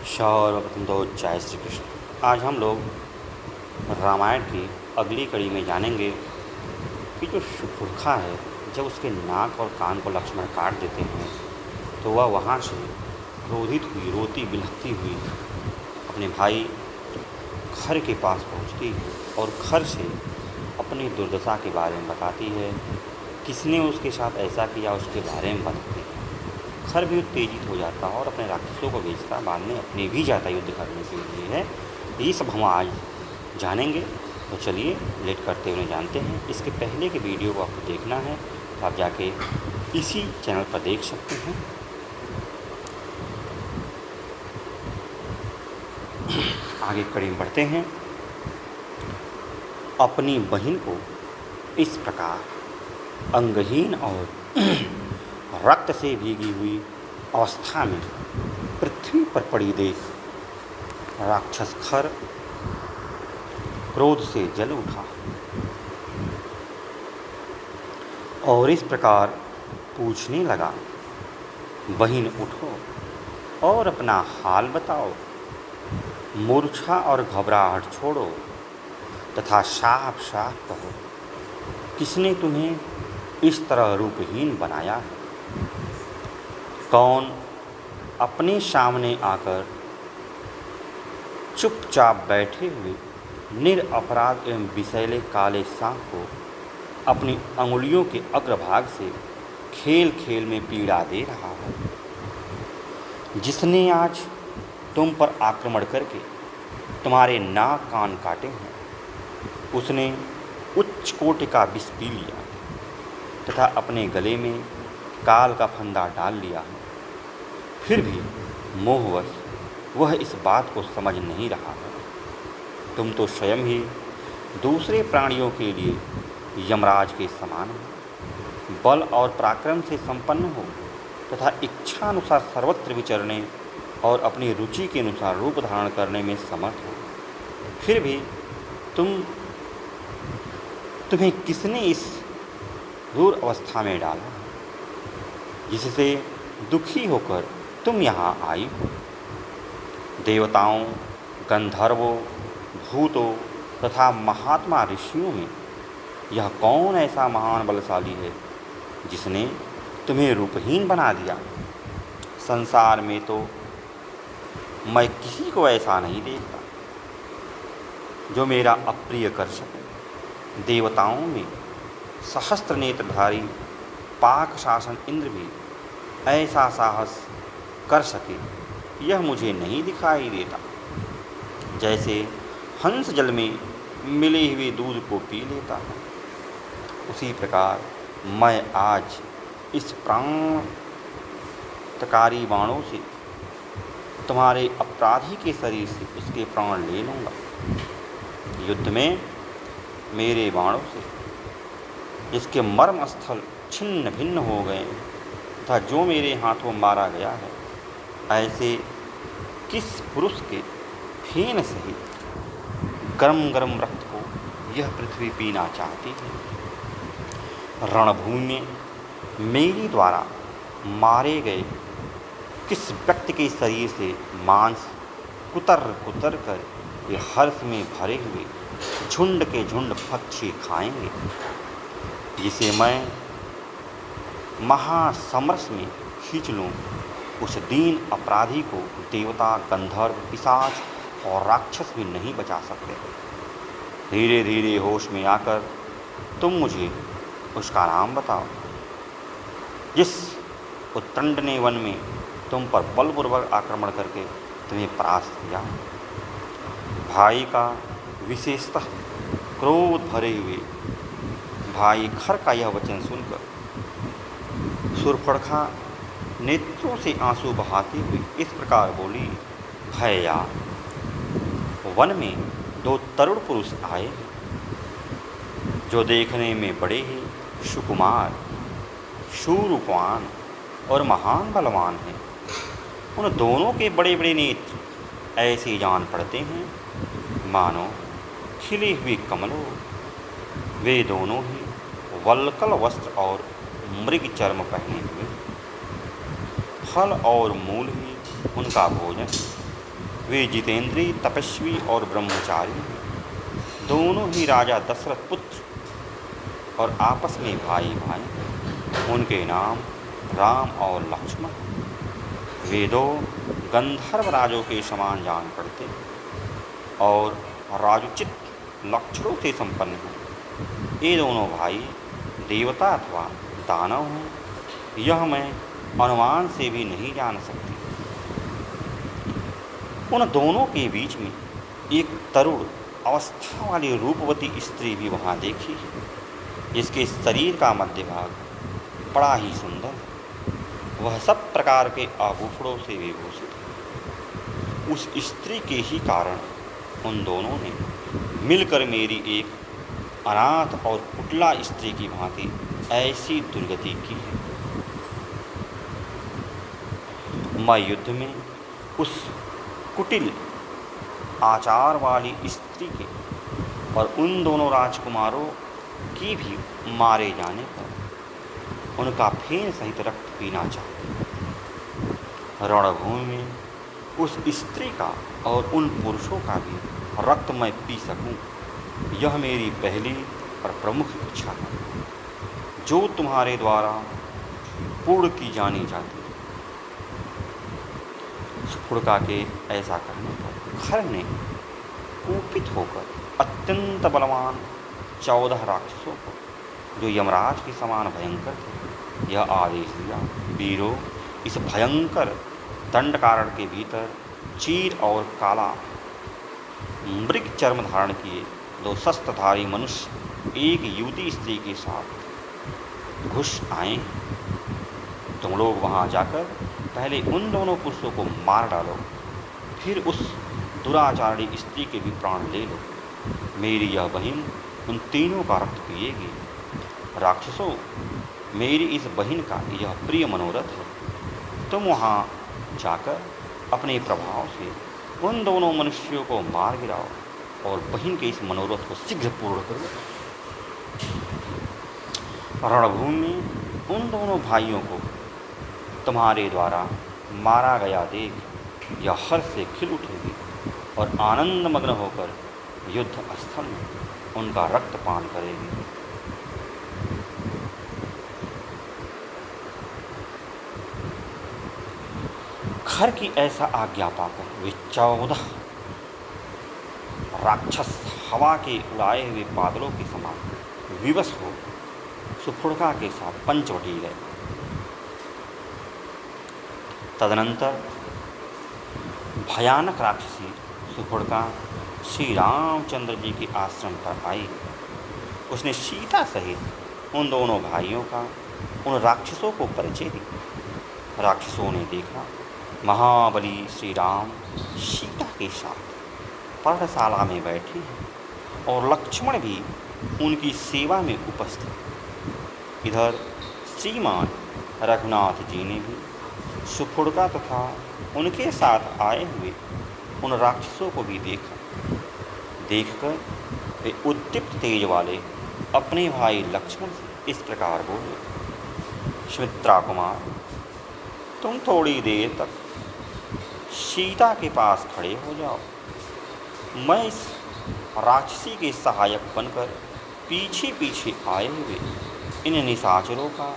सर्वप्रथम तो जय श्री कृष्ण। आज हम लोग रामायण की अगली कड़ी में जानेंगे कि जो शूर्पणखा है, जब उसके नाक और कान को लक्ष्मण काट देते हैं तो वह वहाँ से क्रोधित हुई, रोती बिलखती हुई अपने भाई खर के पास पहुँचती है और खर से अपनी दुर्दशा के बारे में बताती है। किसने उसके साथ ऐसा किया उसके बारे में बताती है। खर भी उत्तेजित हो जाता है और अपने राक्षसों को भेजता, बाद में अपने भी जाता युद्ध करने के लिए है। ये सब हम आज जानेंगे, तो चलिए लेट करते हुए जानते हैं। इसके पहले के वीडियो को आपको देखना है तो आप जाके इसी चैनल पर देख सकते हैं। आगे कड़ी में बढ़ते हैं। अपनी बहन को इस प्रकार अंगहीन और रक्त से भीगी हुई अवस्था में पृथ्वी पर पड़ी देख राक्षस खर क्रोध से जल उठा और इस प्रकार पूछने लगा, बहन उठो और अपना हाल बताओ, मूर्छा और घबराहट छोड़ो तथा साफ साफ कहो, किसने तुम्हें इस तरह रूपहीन बनाया है? कौन अपने सामने आकर चुपचाप बैठे हुए निरपराध एवं विषैले काले सांप को अपनी अंगुलियों के अग्रभाग से खेल खेल में पीड़ा दे रहा है? जिसने आज तुम पर आक्रमण करके तुम्हारे नाक कान काटे हैं, उसने उच्च कोटि का विष पी लिया तथा अपने गले में काल का फंदा डाल लिया है। फिर भी मोहवश वह इस बात को समझ नहीं रहा है। तुम तो स्वयं ही दूसरे प्राणियों के लिए यमराज के समान हो, बल और पराक्रम से संपन्न हो तथा इच्छानुसार सर्वत्र विचरने और अपनी रुचि के अनुसार रूप धारण करने में समर्थ हो। फिर भी तुम्हें किसने इस दूर अवस्था में डाला, जिससे दुखी होकर तुम यहाँ आई हो? देवताओं, गंधर्वों, भूतों तथा महात्मा ऋषियों में यह कौन ऐसा महान बलशाली है जिसने तुम्हें रूपहीन बना दिया? संसार में तो मैं किसी को ऐसा नहीं देखता जो मेरा अप्रिय कर सके। देवताओं में सहस्त्र नेत्रधारी पाक शासन इंद्र भी ऐसा साहस कर सके, यह मुझे नहीं दिखाई देता। जैसे हंस जल में मिले हुए दूध को पी लेता है, उसी प्रकार मैं आज इस प्राणतकारी बाणों से तुम्हारे अपराधी के शरीर से उसके प्राण ले लूँगा। युद्ध में मेरे बाणों से जिसके मर्म स्थल छिन्न भिन्न हो गए तथा जो मेरे हाथों मारा गया है, ऐसे किस पुरुष के फेन सहित गरम गरम रक्त को यह पृथ्वी पीना चाहती है? रणभूमि में मेरे द्वारा मारे गए किस व्यक्ति के शरीर से मांस कुतर कुतर कर ये हर्ष में भरे हुए झुंड के झुंड पक्षी खाएंगे, जिसे मैं महासमरस में खींच लूँ? उस दीन अपराधी को देवता, गंधर्व, पिशाच और राक्षस भी नहीं बचा सकते। धीरे धीरे होश में आकर तुम मुझे उसका नाम बताओ, जिस उत्तंडने वन में तुम पर बलपूर्वक आक्रमण करके तुम्हें परास्त किया। भाई का विशेषतः क्रोध भरे हुए भाई खर का यह वचन सुनकर शूर्पणखा नेत्रों से आंसू बहाती हुई इस प्रकार बोली, भैया, वन में दो तरुण पुरुष आए जो देखने में बड़े ही सुकुमार, शूरपान और महान बलवान हैं। उन दोनों के बड़े बड़े नेत्र ऐसे जान पड़ते हैं मानो खिली हुई कमलों। वे दोनों ही वल्कल वस्त्र और मृग चर्म पहने हुए, फल और मूल ही उनका भोजन। वे जितेंद्रीय, तपस्वी और ब्रह्मचारी हैं। दोनों ही राजा दशरथ पुत्र और आपस में भाई भाई। उनके नाम राम और लक्ष्मण। वे दो गंधर्व राजों के समान जान पड़ते और राजोचित लक्षणों से संपन्न हैं। ये दोनों भाई देवता अथवा दानव हैं, यह मैं अनुमान से भी नहीं जान सकती। उन दोनों के बीच में एक तरुण अवस्था वाली रूपवती स्त्री भी वहाँ देखी है, जिसके शरीर का मध्य भाग बड़ा ही सुंदर है। वह सब प्रकार के आभूषणों से विभूषित है। उस स्त्री के ही कारण उन दोनों ने मिलकर मेरी एक अनाथ और कुटिला स्त्री की भांति ऐसी दुर्गति की है। मैं युद्ध में उस कुटिल आचार वाली स्त्री के और उन दोनों राजकुमारों की भी मारे जाने पर उनका फेन सहित रक्त पीना चाहती। रणभूमि में उस स्त्री का और उन पुरुषों का भी रक्त मैं पी सकूं, यह मेरी पहली और प्रमुख इच्छा है, जो तुम्हारे द्वारा पूर्ण की जानी जाती है। सुफुड़का के ऐसा करने पर खर ने कुपित होकर अत्यंत बलवान 14 राक्षसों को, जो यमराज के समान भयंकर थे, यह आदेश दिया, वीरों, इस भयंकर दंड कारण के भीतर चीर और काला मृग चर्म धारण किए 2 शस्त्रधारी मनुष्य एक युवती स्त्री के साथ घुस आए। तुम लोग वहां जाकर पहले उन दोनों पुरुषों को मार डालो, फिर उस दुराचारी स्त्री के भी प्राण ले लो। मेरी यह बहन उन तीनों का रक्त पिएगी। राक्षसों, मेरी इस बहन का यह प्रिय मनोरथ है। तुम वहाँ जाकर अपने प्रभाव से उन दोनों मनुष्यों को मार गिराओ और बहन के इस मनोरथ को शीघ्र पूर्ण करो। रणभूमि में उन दोनों भाइयों को तुम्हारे द्वारा मारा गया देख यह हर्ष से खिल उठेगी और आनंद मग्न होकर युद्ध स्थल में उनका रक्तपान करेगी। खर की ऐसा आज्ञा पाकर वे 14 राक्षस हवा के उड़ाए हुए बादलों के समान विवश हो सुफुड़का के साथ पंचवटी गए। तदनंतर भयानक राक्षसी सुफुड़का श्री रामचंद्र जी के आश्रम पर आई। उसने सीता सहित उन दोनों भाइयों का उन राक्षसों को परिचय दी। राक्षसों ने देखा महाबली श्री राम सीता के साथ पर्णशाला में बैठे हैं और लक्ष्मण भी उनकी सेवा में उपस्थित। इधर श्रीमान रघुनाथ जी ने भी सुफुड़का तथा उनके साथ आए हुए उन राक्षसों को भी देखा। देखकर वे उद्दीप्त तेज वाले अपने भाई लक्ष्मण से इस प्रकार बोले, सुमित्रा कुमार, तुम थोड़ी देर तक सीता के पास खड़े हो जाओ। मैं इस राक्षसी के सहायक बनकर पीछे पीछे आए हुए इन निशाचरों का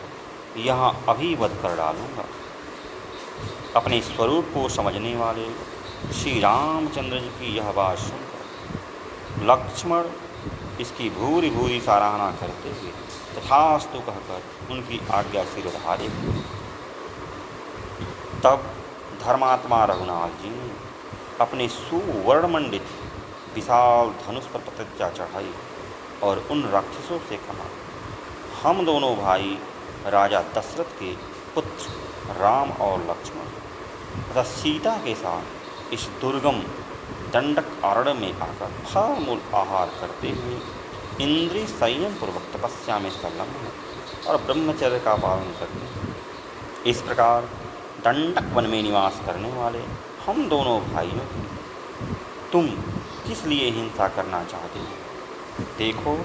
यहाँ अभी वध कर डालूँगा। अपने स्वरूप को समझने वाले श्री रामचंद्र जी की यह बात सुनकर लक्ष्मण इसकी भूरी भूरी सराहना करते हुए तथास्तु कहकर उनकी आज्ञा सिरधारे। तब धर्मात्मा रघुनाथ जी ने अपने सुवर्णमंडित विशाल धनुष पर प्रतिज्ञा चढ़ाई और उन राक्षसों से कहा, हम दोनों भाई राजा दशरथ के पुत्र राम और लक्ष्मण तथा सीता के साथ इस दुर्गम दंडक अरण्य में आकर फल मूल आहार करते हुए इंद्रिय संयम पूर्वक तपस्या में संलग्न हैं और ब्रह्मचर्य का पालन करते हैं। इस प्रकार दंडक वन में निवास करने वाले हम दोनों भाइयों की तुम किस लिए हिंसा करना चाहते हो? देखो,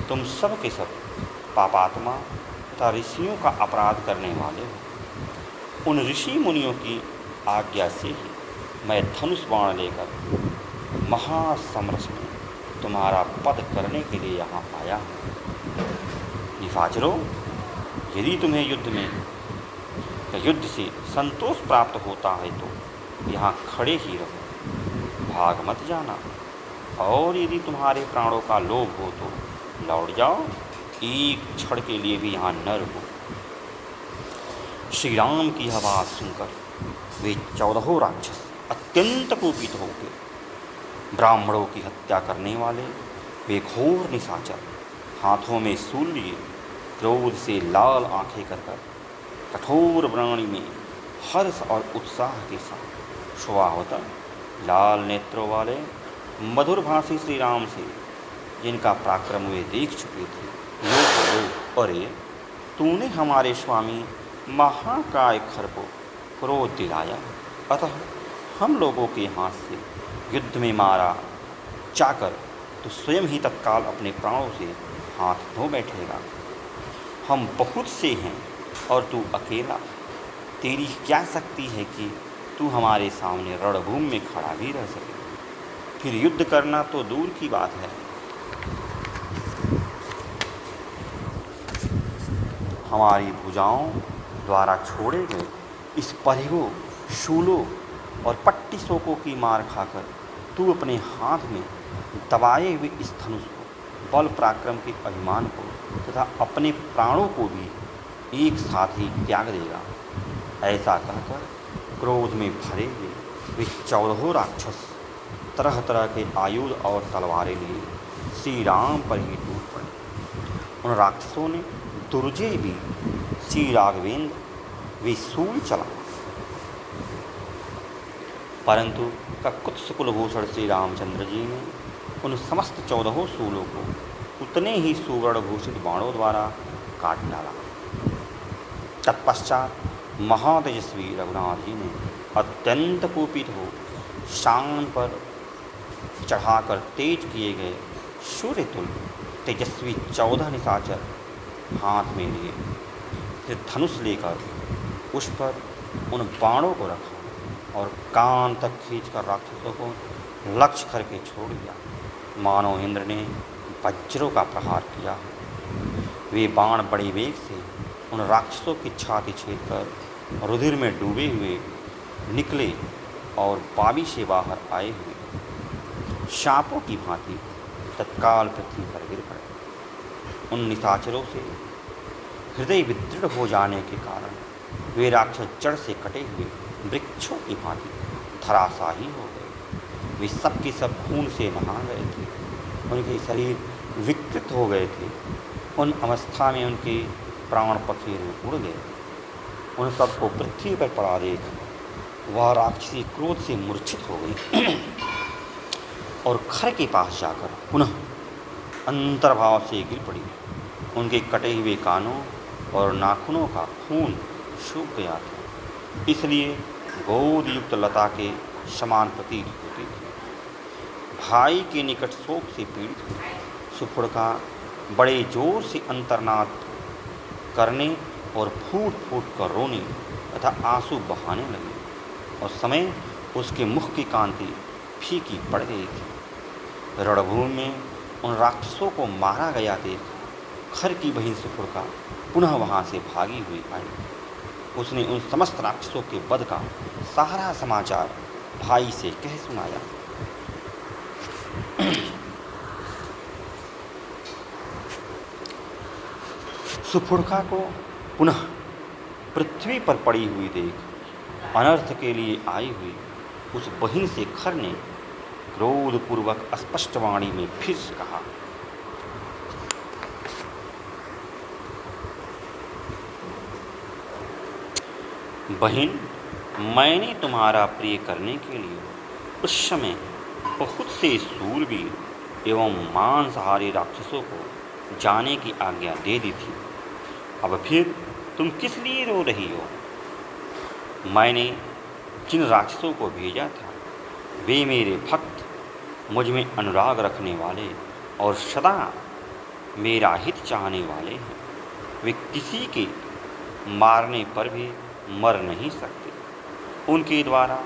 तुम सब के सब पापात्मा तथा ऋषियों का अपराध करने वाले हो। उन ऋषि मुनियों की आज्ञा से ही मैं धनुष बाण लेकर महासमरस में तुम्हारा पद करने के लिए यहाँ आया हूँ। निशाचरों, यदि तुम्हें युद्ध से संतोष प्राप्त होता है तो यहाँ खड़े ही रहो, भाग मत जाना। और यदि तुम्हारे प्राणों का लोभ हो तो लौट जाओ, एक क्षण के लिए भी यहाँ न रहो। श्री राम की आवाज़ सुनकर वे 14 राक्षस अत्यंत कुपित हो गए। ब्राह्मणों की हत्या करने वाले वे घोर निशाचर हाथों में शूल लिए क्रोध से लाल आंखें कर कठोर वाणी में हर्ष और उत्साह के साथ स्वभावतः लाल नेत्रों वाले मधुर भाषी श्री राम से, जिनका पराक्रम वे देख चुके थे, यो बोले, अरे तूने हमारे स्वामी महाकाय खर को क्रोध दिलाया, अतः हम लोगों के हाथ से युद्ध में मारा जाकर तो स्वयं ही तत्काल अपने प्राणों से हाथ धो बैठेगा। हम बहुत से हैं और तू अकेला, तेरी क्या शक्ति है कि तू हमारे सामने रणभूमि में खड़ा भी रह सके। फिर युद्ध करना तो दूर की बात है, हमारी भुजाओं द्वारा छोड़े गए इस परिगों, शूलों और पट्टी शोकों की मार खाकर तू अपने हाथ में दबाए हुए इस धनुष को, बल पराक्रम के अभिमान को तथा अपने प्राणों को भी एक साथ ही त्याग देगा। ऐसा कहकर क्रोध में भरे हुए वे 14 राक्षस तरह तरह के आयुध और तलवारें लिए श्री राम पर ही टूट पड़े। उन राक्षसों ने दुर्जय भी श्री राघवेंद्र वे शूल चला, परंतु ककुत्स कुलभूषण श्री रामचंद्र जी ने उन समस्त 14 शूलों को उतने ही सुवर्ण भूषित बाणों द्वारा काट डाला। तत्पश्चात महातेजस्वी रघुनाथ जी ने अत्यंत कुपित हो शान पर चढ़ाकर तेज किए गए सूर्यतुल्य तेजस्वी 14 निशाचर हाथ में लिए, फिर धनुष लेकर उस पर उन बाणों को रखा और कान तक खींचकर राक्षसों को लक्ष्य करके छोड़ दिया। मानो इंद्र ने वज्रों का प्रहार किया। वे बाण बड़े वेग से उन राक्षसों की छाती छेद कर रुधिर में डूबे हुए निकले और बावी से बाहर आए हुए सांपों की भांति तत्काल पृथ्वी पर गिर पड़े। उन निशाचरों से हृदय विदृढ़ हो जाने के कारण वे राक्षस जड़ से कटे हुए वृक्षों की भांति धराशाही हो गए। वे सब के सब खून से नहा गए थे, उनके शरीर विकृत हो गए थे। उन अवस्था में उनके प्राण पखेरु उड़ गए। उन सबको पृथ्वी पर पड़ा देख वह राक्षसी क्रोध से मूर्छित हो गई और खर के पास जाकर पुनः अंतर्भाव से गिर पड़ी। उनके कटे हुए कानों और नाखूनों का खून सूख गया था, इसलिए गोद युक्त लता के समान प्रतीत होती थी। भाई के निकट शोक से पीड़ित हुई सुफुड़का बड़े जोर से अंतर्नाद करने और फूट फूट कर रोने तथा आंसू बहाने लगे और समय उसके मुख की कांति फीकी पड़ गई थी। रणभूमि में उन राक्षसों को मारा गया देख खर की बहन सुफुड़का पुनः वहाँ से भागी हुई आई। उसने उन समस्त राक्षसों के वध का सारा समाचार भाई से कह सुनाया। सुफुड़का को पुनः पृथ्वी पर पड़ी हुई देख अनर्थ के लिए आई हुई उस बहिन से खर ने क्रोधपूर्वक स्पष्ट वाणी में फिर कहा, बहन, मैंने तुम्हारा प्रिय करने के लिए उस समय बहुत से शूरवीर एवं मांसाहारी राक्षसों को जाने की आज्ञा दे दी थी। अब फिर तुम किस लिए रो रही हो? मैंने जिन राक्षसों को भेजा था वे मेरे भक्त, मुझ में अनुराग रखने वाले और सदा मेरा हित चाहने वाले हैं। वे किसी के मारने पर भी मर नहीं सकते। उनके द्वारा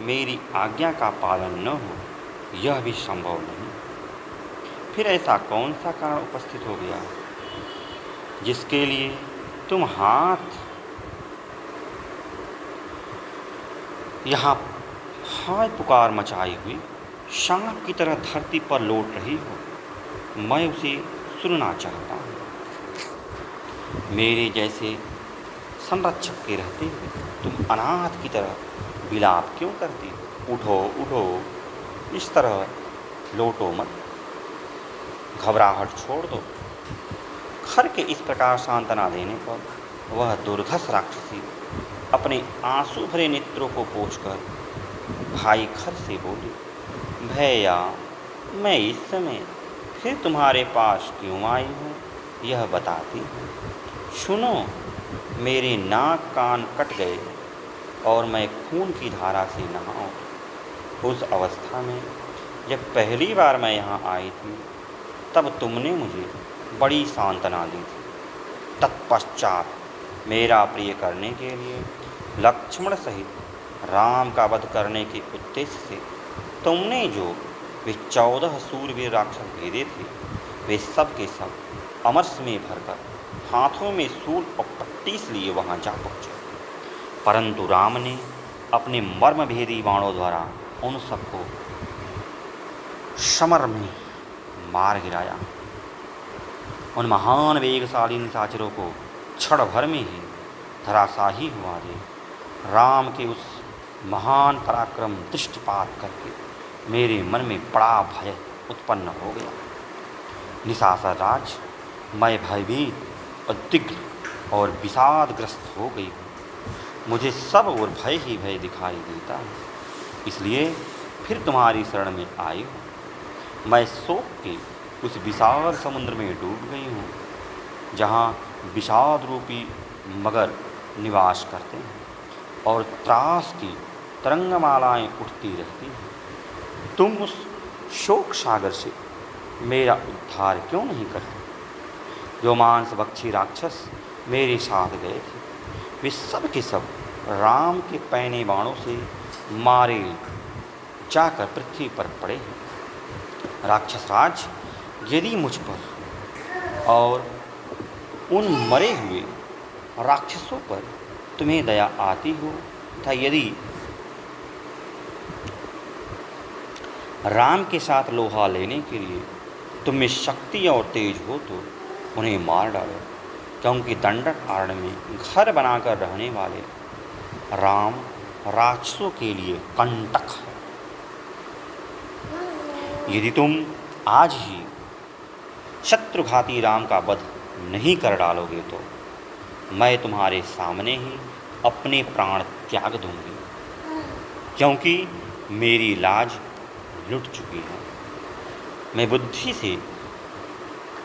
मेरी आज्ञा का पालन न हो, यह भी संभव नहीं। फिर ऐसा कौन सा कारण उपस्थित हो गया जिसके लिए तुम यहाँ हाय पुकार मचाई हुई सांप की तरह धरती पर लौट रही हो? मैं उसे सुनना चाहता हूँ। मेरे जैसे संरक्षक के रहते हुए तुम अनाथ की तरह विलाप क्यों करती हो? उठो उठो, इस तरह लौटो मत, घबराहट छोड़ दो। खर के इस प्रकार सांत्वना देने पर वह दुर्धर्ष राक्षसी अपने आंसू भरे नेत्रों को पोंछकर भाई खर से बोली, भैया, मैं इस समय फिर तुम्हारे पास क्यों आई हूँ यह बताती हूँ। सुनो, मेरे नाक कान कट गए और मैं खून की धारा से नहाऊँ। उस अवस्था में जब पहली बार मैं यहाँ आई थी तब तुमने मुझे बड़ी सांत्वना दी थी। तत्पश्चात मेरा प्रिय करने के लिए लक्ष्मण सहित राम का वध करने के उद्देश्य से तुमने जो वे 14 सूरवीर राक्षस भेजे थे, वे सब के सब अमरस में भरकर हाथों में सूल और पट्टीस लिए वहाँ जा पहुँचे। परंतु राम ने अपने मर्मभेदी बाणों द्वारा उन सबको समर में मार गिराया। उन महान वेगशाली निशाचरों को क्षण भर में ही धराशाही हुआ दे। राम के उस महान पराक्रम दृष्टिपात करके मेरे मन में बड़ा भय उत्पन्न हो गया। निशाचर राज, मैं भयभीत, उद्विग्न और विषादग्रस्त हो गई हूँ। मुझे सब और भय ही भय दिखाई देता है, इसलिए फिर तुम्हारी शरण में आई हूँ। मैं शोक के उस विशाल समुद्र में डूब गई हूँ जहाँ विषाद रूपी मगर निवास करते हैं और त्रास की तरंगमालाएं उठती रहती हैं। तुम उस शोक सागर से मेरा उद्धार क्यों नहीं करते? जो मांसभक्षी राक्षस मेरे साथ गए थे, वे सब के सब राम के पैने बाणों से मारे जाकर पृथ्वी पर पड़े हैं। राक्षस राज, यदि मुझ पर और उन मरे हुए राक्षसों पर तुम्हें दया आती हो तथा यदि राम के साथ लोहा लेने के लिए तुम में शक्ति और तेज हो तो उन्हें मार डालो, क्योंकि दंडक अरण्य में घर बनाकर रहने वाले राम राक्षसों के लिए कंटक है। यदि तुम आज ही शत्रुघाती राम का वध नहीं कर डालोगे तो मैं तुम्हारे सामने ही अपने प्राण त्याग दूंगी, क्योंकि मेरी लाज लुट चुकी है। मैं बुद्धि से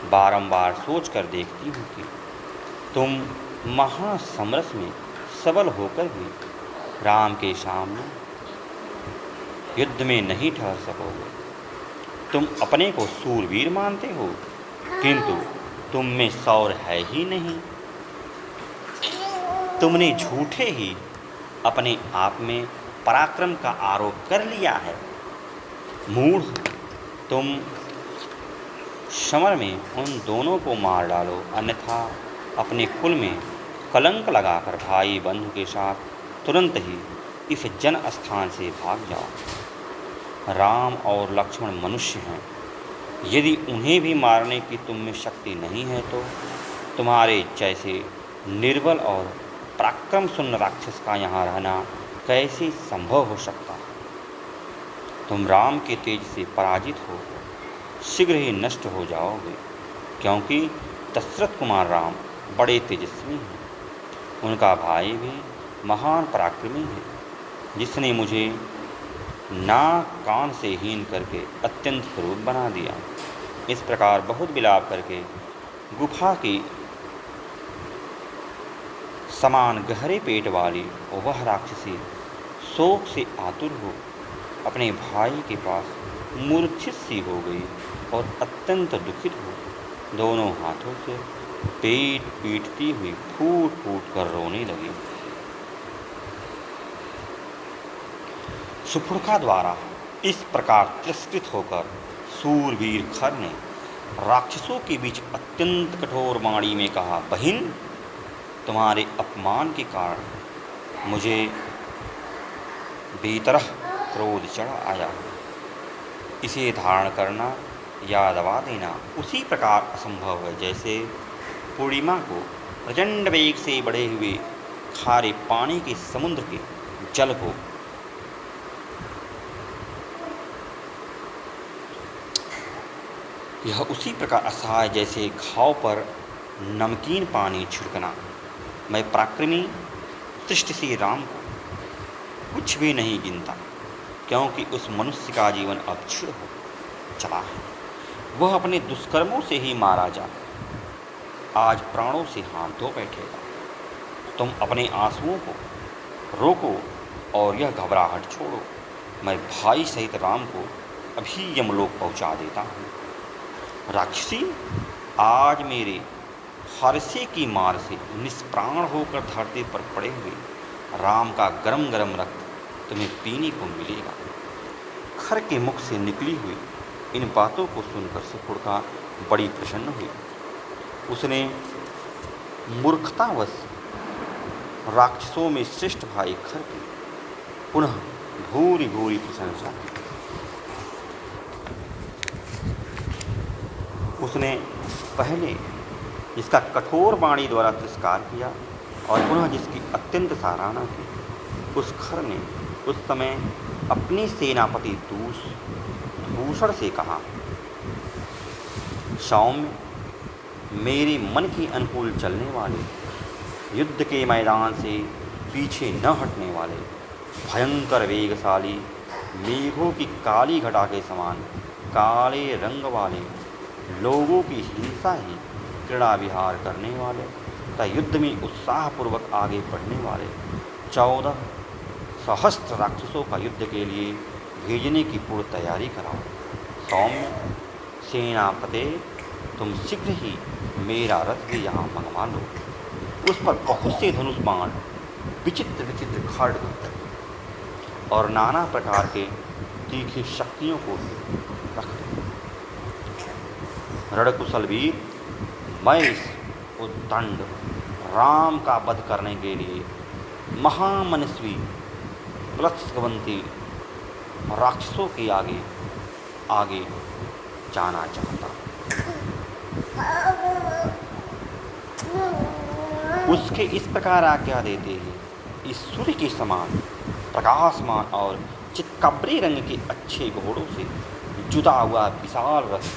बारंबार सोच कर देखती हूँ कि तुम महासमरस में सबल होकर भी राम के सामने युद्ध में नहीं ठहर सकोगे। तुम अपने को सूरवीर मानते हो, किंतु तुम में शौर्य है ही नहीं। तुमने झूठे ही अपने आप में पराक्रम का आरोप कर लिया है। मूढ़, तुम समर में उन दोनों को मार डालो, अन्यथा अपने कुल में कलंक लगाकर भाई बंधु के साथ तुरंत ही इस जन स्थान से भाग जाओ। राम और लक्ष्मण मनुष्य हैं, यदि उन्हें भी मारने की तुम में शक्ति नहीं है तो तुम्हारे जैसे निर्बल और पराक्रम शून्य राक्षस का यहाँ रहना कैसे संभव हो सकता है? तुम राम के तेज से पराजित हो शीघ्र ही नष्ट हो जाओगे, क्योंकि दशरथ कुमार राम बड़े तेजस्वी हैं। उनका भाई भी महान पराक्रमी है, जिसने मुझे नाक कान से हीन करके अत्यंत क्रूर बना दिया। इस प्रकार बहुत विलाप करके गुफा की समान गहरे पेट वाली वह राक्षसी शोक से आतुर हो अपने भाई के पास मूर्छित सी हो गई और अत्यंत दुखित हो दोनों हाथों से पेट पीटती हुई फूट फूट कर रोने लगी। सुपुर्खा द्वारा इस प्रकार तिरस्कृत होकर सूरवीर खर ने राक्षसों के बीच अत्यंत कठोर वाणी में कहा, बहिन, तुम्हारे अपमान के कारण मुझे बेतरह क्रोध चढ़ आया। इसे धारण करना या दबा देना उसी प्रकार असंभव है जैसे पूर्णिमा को प्रचंड वेग से बढ़े हुए खारे पानी के समुद्र के जल को यह उसी प्रकार असहाय जैसे घाव पर नमकीन पानी छिड़कना। मैं पराक्रमी दृष्टि से राम को कुछ भी नहीं गिनता, क्योंकि उस मनुष्य का जीवन अब क्षीण हो चला है। वह अपने दुष्कर्मों से ही मारा जा, आज प्राणों से हाथ धो बैठेगा। तुम अपने आंसुओं को रोको और यह घबराहट छोड़ो। मैं भाई सहित राम को अभी यमलोक पहुंचा देता हूँ। राक्षसी, आज मेरे हर्षे की मार से निष्प्राण होकर धरती पर पड़े हुए राम का गरम गरम रक्त तुम्हें पीने को मिलेगा। खर के मुख से निकली हुई इन बातों को सुनकर सुपुर्खा बड़ी प्रसन्न हुई। उसने मूर्खतावश राक्षसों में श्रेष्ठ भाई खर की पुनः भूरी भूरी प्रशंसा की। उसने पहले जिसका कठोर वाणी द्वारा तिरस्कार किया और पुनः जिसकी अत्यंत सराहना की, उस खर ने उस समय अपने सेनापति दूषण से कहा, सौम्य, मेरे मन के अनुकूल चलने वाले, युद्ध के मैदान से पीछे न हटने वाले, भयंकर वेगशाली, मेघों की काली घटा के समान काले रंग वाले, लोगों की हिंसा ही क्रीड़ा विहार करने वाले तथा युद्ध में उत्साहपूर्वक आगे बढ़ने वाले 14 सहस्त्र राक्षसों का युद्ध के लिए भेजने की पूर्ण तैयारी कराओ। सौम्य, सेनापते, तुम शीघ्र ही मेरा रथ भी यहाँ मंगवा लो। उस पर बहुत से धनुष बाण, विचित्र विचित्र खड्ग और नाना प्रकार के तीखी शक्तियों को रख दो। रणकुशल वीर, मैं इस उद्दंड राम का वध करने के लिए महामनस्वी वत्सवंती राक्षसों के आगे आगे जाना चाहता। उसके इस प्रकार आज्ञा देते ही इस सूर्य के समान प्रकाशमान और चितकबरे रंग के अच्छे घोड़ों से जुदा हुआ विशाल रथ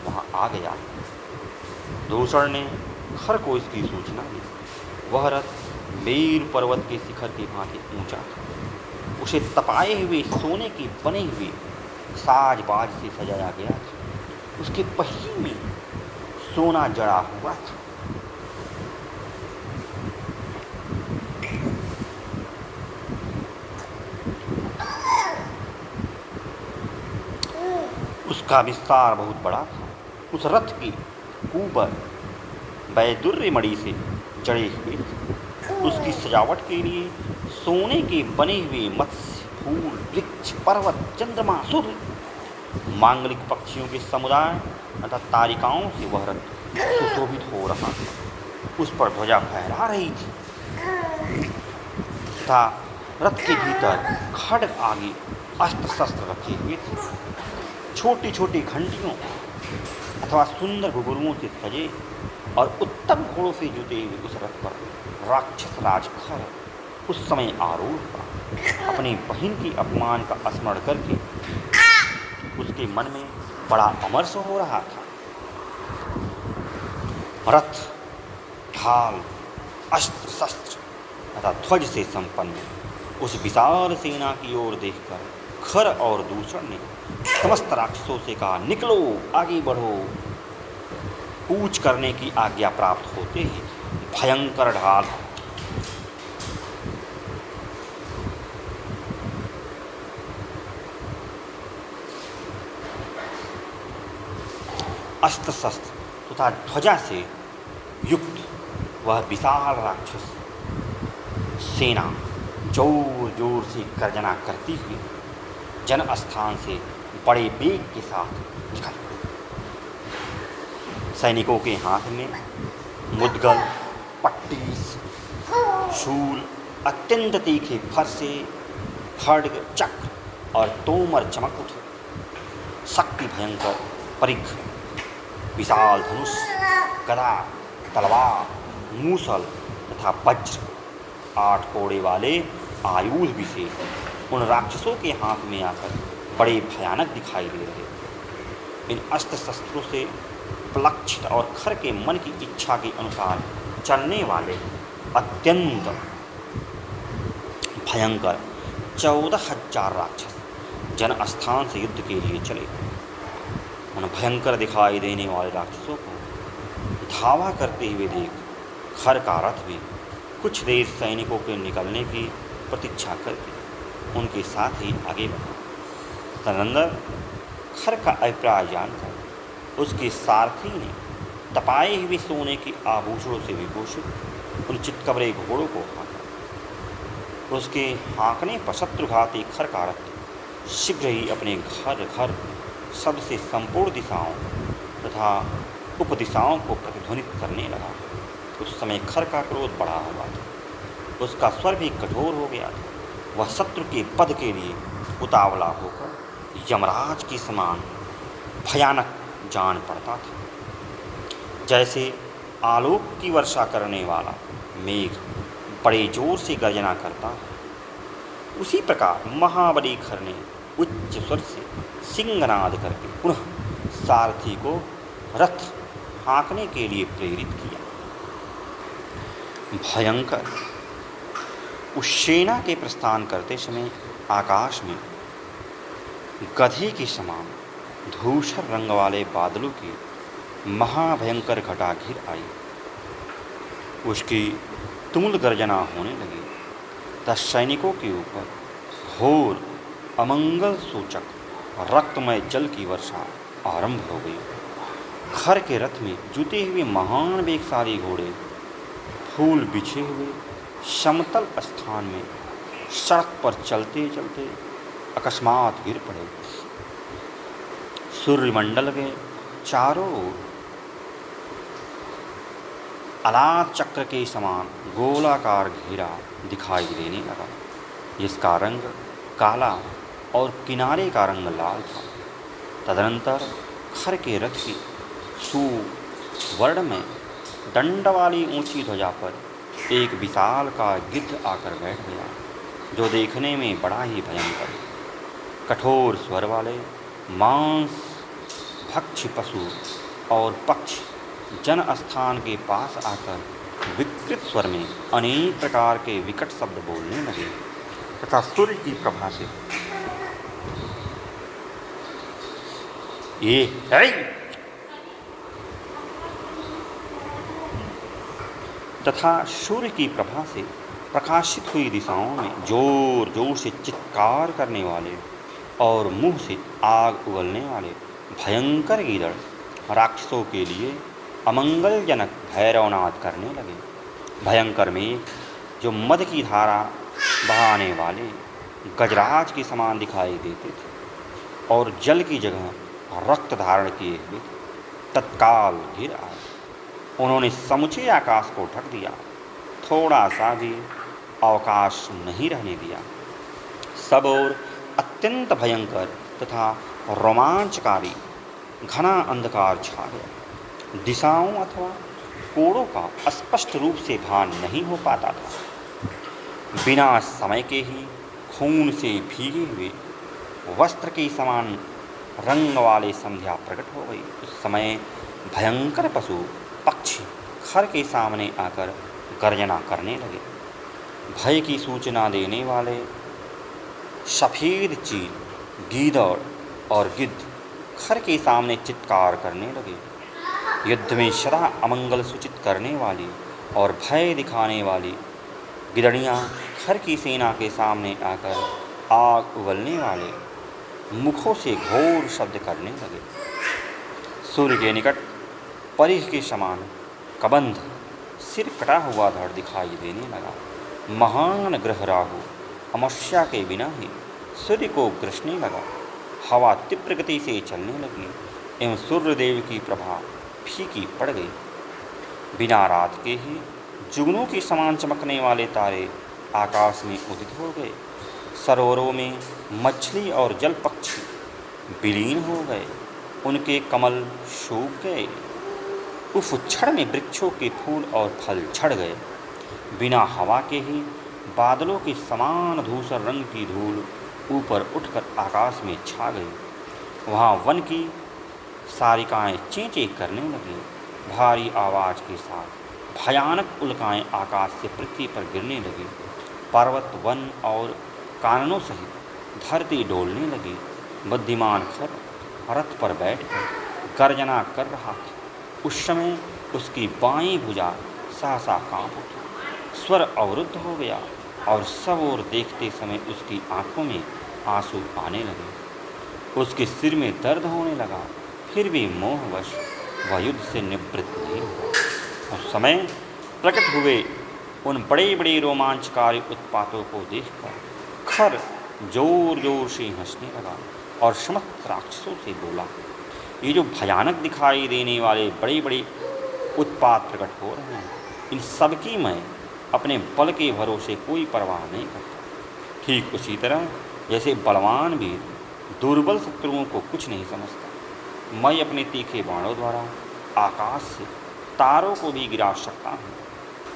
वहाँ आ गया। दूषण ने खर को इसकी सूचना दी। वह रथ मेरु पर्वत के शिखर की भांति ऊंचा था। उसे तपाए हुए सोने की बनी हुई साज बाज से सजाया गया था। उसके पहिए में सोना जड़ा हुआ था। उसका विस्तार बहुत बड़ा था। उस रथ की ऊपर वैदुर्य मणि से जड़े हुए थे। उसकी सजावट के लिए सोने के बने हुए मत्स्य, फूल, वृक्ष, पर्वत, चंद्रमा, सूर्य, मांगलिक पक्षियों के समुदाय तथा तारिकाओं से वह रथ सुशोभित हो रहा था। उस पर ध्वजा फहरा रही थी तथा रथ के भीतर खड्ग आगे अस्त्र शस्त्र रखे हुए थे। छोटी छोटी घंटियों अथवा सुंदर घुघरुओं से सजे और उत्तम घोड़ों से जुटे हुए उस रथ पर राक्षस राज खर उस समय आरूढ़ हुआ। अपनी बहन के अपमान का स्मरण करके उसके मन में बड़ा अमर्ष हो रहा था। रथ, ढाल, अस्त्र शस्त्र तथा ध्वज से संपन्न उस विशाल सेना की ओर देखकर खर और दूषण ने समस्त राक्षसों से कहा, निकलो, आगे बढ़ो। कूच करने की आज्ञा प्राप्त होते ही भयंकर ढाल, अस्त्र शस्त्र तथा ध्वजा से युक्त वह विशाल राक्षस सेना जोर जोर से गर्जना करती हुई जनस्थान से बड़े वेग के साथ निकल पड़े। सैनिकों के हाथ में मुद्गल, पट्टीस, शूल, अत्यंत तीखे फरसे, खड्ग, चक्र और तोमर चमक उठे। शक्ति भयंकर परिघ, विशाल धनुष, गदा, तलवार, मूसल तथा वज्र, 8 कोड़े वाले आयुध भी से उन राक्षसों के हाथ में आकर बड़े भयानक दिखाई दे रहे। इन अस्त्र शस्त्रों से प्लक्षित और खर के मन की इच्छा के अनुसार चलने वाले अत्यंत भयंकर 14,000 राक्षस जनस्थान से युद्ध के लिए चले। उन भयंकर दिखाई देने वाले राक्षसों को धावा करते हुए देख खर का रथ भी कुछ देर सैनिकों के निकलने की प्रतीक्षा करके उनके साथ ही आगे बढ़ा। तदनंतर खर का अभिप्राय जानकर उसके सारथी ने तपाए हुए सोने के आभूषणों से विभूषित उन चितकबरे घोड़ों को हाँका। उसके हाँकने पर शत्रुघाती खर का रथ शीघ्र ही अपने घर घर शब्द से संपूर्ण दिशाओं तथा उपदिशाओं को प्रतिध्वनित करने लगा। उस समय खर का क्रोध बढ़ा हुआ था, उसका स्वर भी कठोर हो गया था। वह शत्रु के पद के लिए उतावला होकर यमराज के समान भयानक जान पड़ता था। जैसे आलोक की वर्षा करने वाला मेघ बड़े जोर से गर्जना करता है, उसी प्रकार महाबली खर ने उच्च स्वर से सिंहनाद करके पुनः सारथी को रथ हाँकने के लिए प्रेरित किया। भयंकर उस सेना के प्रस्थान करते समय आकाश में गधे के समान धूसर रंग वाले बादलों की महाभयंकर घटा घिर आई। उसकी तुमुल गर्जना होने लगी तब सैनिकों के ऊपर घोर अमंगल सूचक रक्तमय जल की वर्षा आरंभ हो गई। खर के रथ में जुटे हुए महान वेगशाली घोड़े फूल बिछे हुए समतल स्थान में सड़क पर चलते चलते अकस्मात गिर पड़े। सूर्यमंडल के चारों ओर अलाद चक्र के समान गोलाकार घेरा दिखाई देने लगा, जिसका रंग काला और किनारे का रंग लाल था। तदनंतर खर के रथ की सुवर्ण में दंड वाली ऊंची ध्वजा पर एक विशाल का गिद्ध आकर बैठ गया, जो देखने में बड़ा ही भयंकर, कठोर स्वर वाले मांस भक्षी पशु और पक्षी जनस्थान के पास आकर विकृत स्वर में अनेक प्रकार के विकट शब्द बोलने लगे तथा सूर्य की प्रभा से तथा सूर्य की प्रभा से प्रकाशित हुई दिशाओं में जोर जोर से चित्कार करने वाले और मुंह से आग उगलने वाले भयंकर गीदड़ राक्षसों के लिए अमंगलजनक भैरवनाद करने लगे। भयंकर मेघ जो मद की धारा बहाने वाले गजराज के समान दिखाई देते थे और जल की जगह रक्त धारण किए हुए थे, तत्काल गिर आए। उन्होंने समूचे आकाश को ढक दिया, थोड़ा सा भी अवकाश नहीं रहने दिया। सब ओर अत्यंत भयंकर तथा रोमांचकारी घना अंधकार छा गया। दिशाओं अथवा कोड़ों का स्पष्ट रूप से भान नहीं हो पाता था। बिना समय के ही खून से भीगे हुए वस्त्र के समान रंग वाले संध्या प्रकट हो गई। उस समय भयंकर पशु पक्षी खर के सामने आकर गर्जना करने लगे। भय की सूचना देने वाले सफ़ेद चील, गीदड़ और गिद्ध खर के सामने चित्कार करने लगे। युद्ध में सदा अमंगल सूचित करने वाली और भय दिखाने वाली गिदड़ियाँ खर की सेना के सामने आकर आग उगलने वाले मुखों से घोर शब्द करने लगे। सूर्य के निकट परिघ के समान कबंध सिर कटा हुआ धड़ दिखाई देने लगा। महान ग्रह राहु अमावस्या के बिना ही सूर्य को ग्रसने लगा। हवा तीव्र गति से चलने लगी एवं सूर्यदेव की प्रभा फीकी पड़ गई। बिना रात के ही जुगनू के समान चमकने वाले तारे आकाश में उदित हो गए। सरोवरों में मछली और जल पक्षी विलीन हो गए, उनके कमल सूख गए। उस क्षण में वृक्षों के फूल और फल झड़ गए। बिना हवा के ही बादलों के समान धूसर रंग की धूल ऊपर उठकर आकाश में छा गई। वहाँ वन की सारिकाएँ चेंचे करने लगीं। भारी आवाज़ के साथ भयानक उल्काएँ आकाश से पृथ्वी पर गिरने लगीं। पर्वत, वन और काननों सहित धरती डोलने लगी। बुद्धिमान खर रथ पर बैठकर गर्जना कर रहा था। उस समय उसकी बाईं भुजा सहसा कांप उठी। स्वर अवरुद्ध हो गया और सब ओर देखते समय उसकी आंखों में आंसू आने लगे। उसके सिर में दर्द होने लगा, फिर भी मोहवश वह युद्ध से निवृत्त नहीं हुआ। उस समय प्रकट हुए उन बड़े बड़े रोमांचकारी उत्पातों को देखकर खर जोर जोर से हंसने लगा और समस्त राक्षसों से बोला, ये जो भयानक दिखाई देने वाले बड़े बड़े उत्पात प्रकट हो रहे हैं, इन सब की मैं अपने बल के भरोसे कोई परवाह नहीं करता। ठीक उसी तरह जैसे बलवान भी दुर्बल शत्रुओं को कुछ नहीं समझता, मैं अपने तीखे बाणों द्वारा आकाश से तारों को भी गिरा सकता हूँ।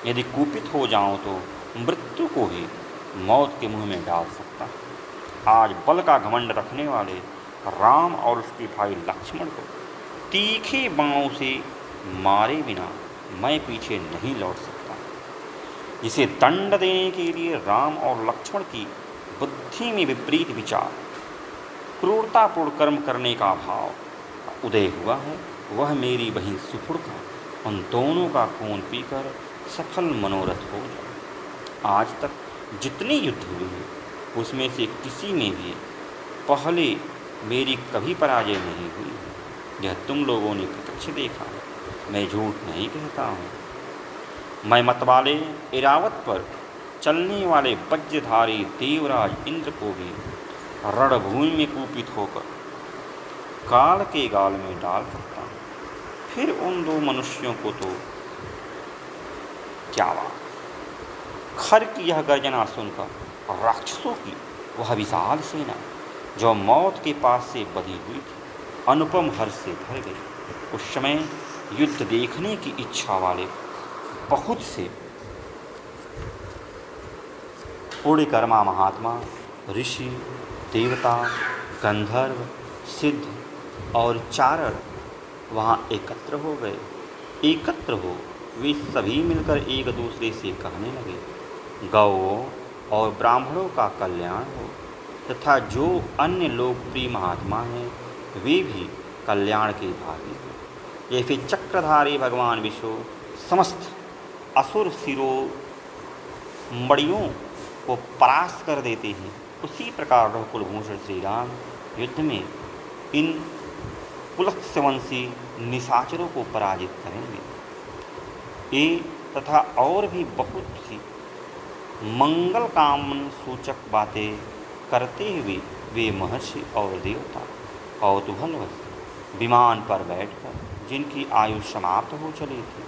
यदि कुपित हो जाऊँ तो मृत्यु को ही मौत के मुंह में डाल सकता हूँ। आज बल का घमंड रखने वाले राम और उसके भाई लक्ष्मण को तीखे बाणों से मारे बिना मैं पीछे नहीं लौट सकता। इसे दंड देने के लिए राम और लक्ष्मण की बुद्धि में विपरीत विचार, क्रूरतापूर्ण कर्म करने का भाव उदय हुआ है। वह मेरी बहन सुपुर्खा उन दोनों का खून पीकर सफल मनोरथ हो जाए। आज तक जितने युद्ध हुए हैं उसमें से किसी में भी पहले मेरी कभी पराजय नहीं हुई। यह तुम लोगों ने प्रत्यक्ष देखा है, मैं झूठ नहीं कहता हूँ। मैं मतवाले इरावत पर चलने वाले वज्रधारी देवराज इंद्र को भी रणभूमि में कुपित होकर काल के गाल में डाल सकता हूँ। फिर उन दो मनुष्यों को तो क्या बात। खर की यह गर्जना सुनकर राक्षसों की वह विशाल सेना जो मौत के पास से बधी हुई थी अनुपम हर्ष से भर गई। उस समय युद्ध देखने की इच्छा वाले बहुत से पुण्यकर्मा महात्मा, ऋषि, देवता, गंधर्व, सिद्ध और चारण वहाँ एकत्र हो गए। एकत्र हो वे सभी मिलकर एक दूसरे से कहने लगे, गौओं और ब्राह्मणों का कल्याण हो तथा जो अन्य लोकप्रिय महात्मा हैं वे भी कल्याण के भागी हो। ये फिर चक्रधारी भगवान विष्णु समस्त असुर शिरोमणियों को परास्त कर देते हैं। उसी प्रकार रघुकुलभूषण श्री राम युद्ध में इन पुलत्स्यवंशी निशाचरों को पराजित करेंगे। ये तथा और भी बहुत सी मंगल कामन सूचक बातें करते हुए वे महर्षि और देवता कौतूहलवश विमान पर बैठकर जिनकी आयु समाप्त हो चली थी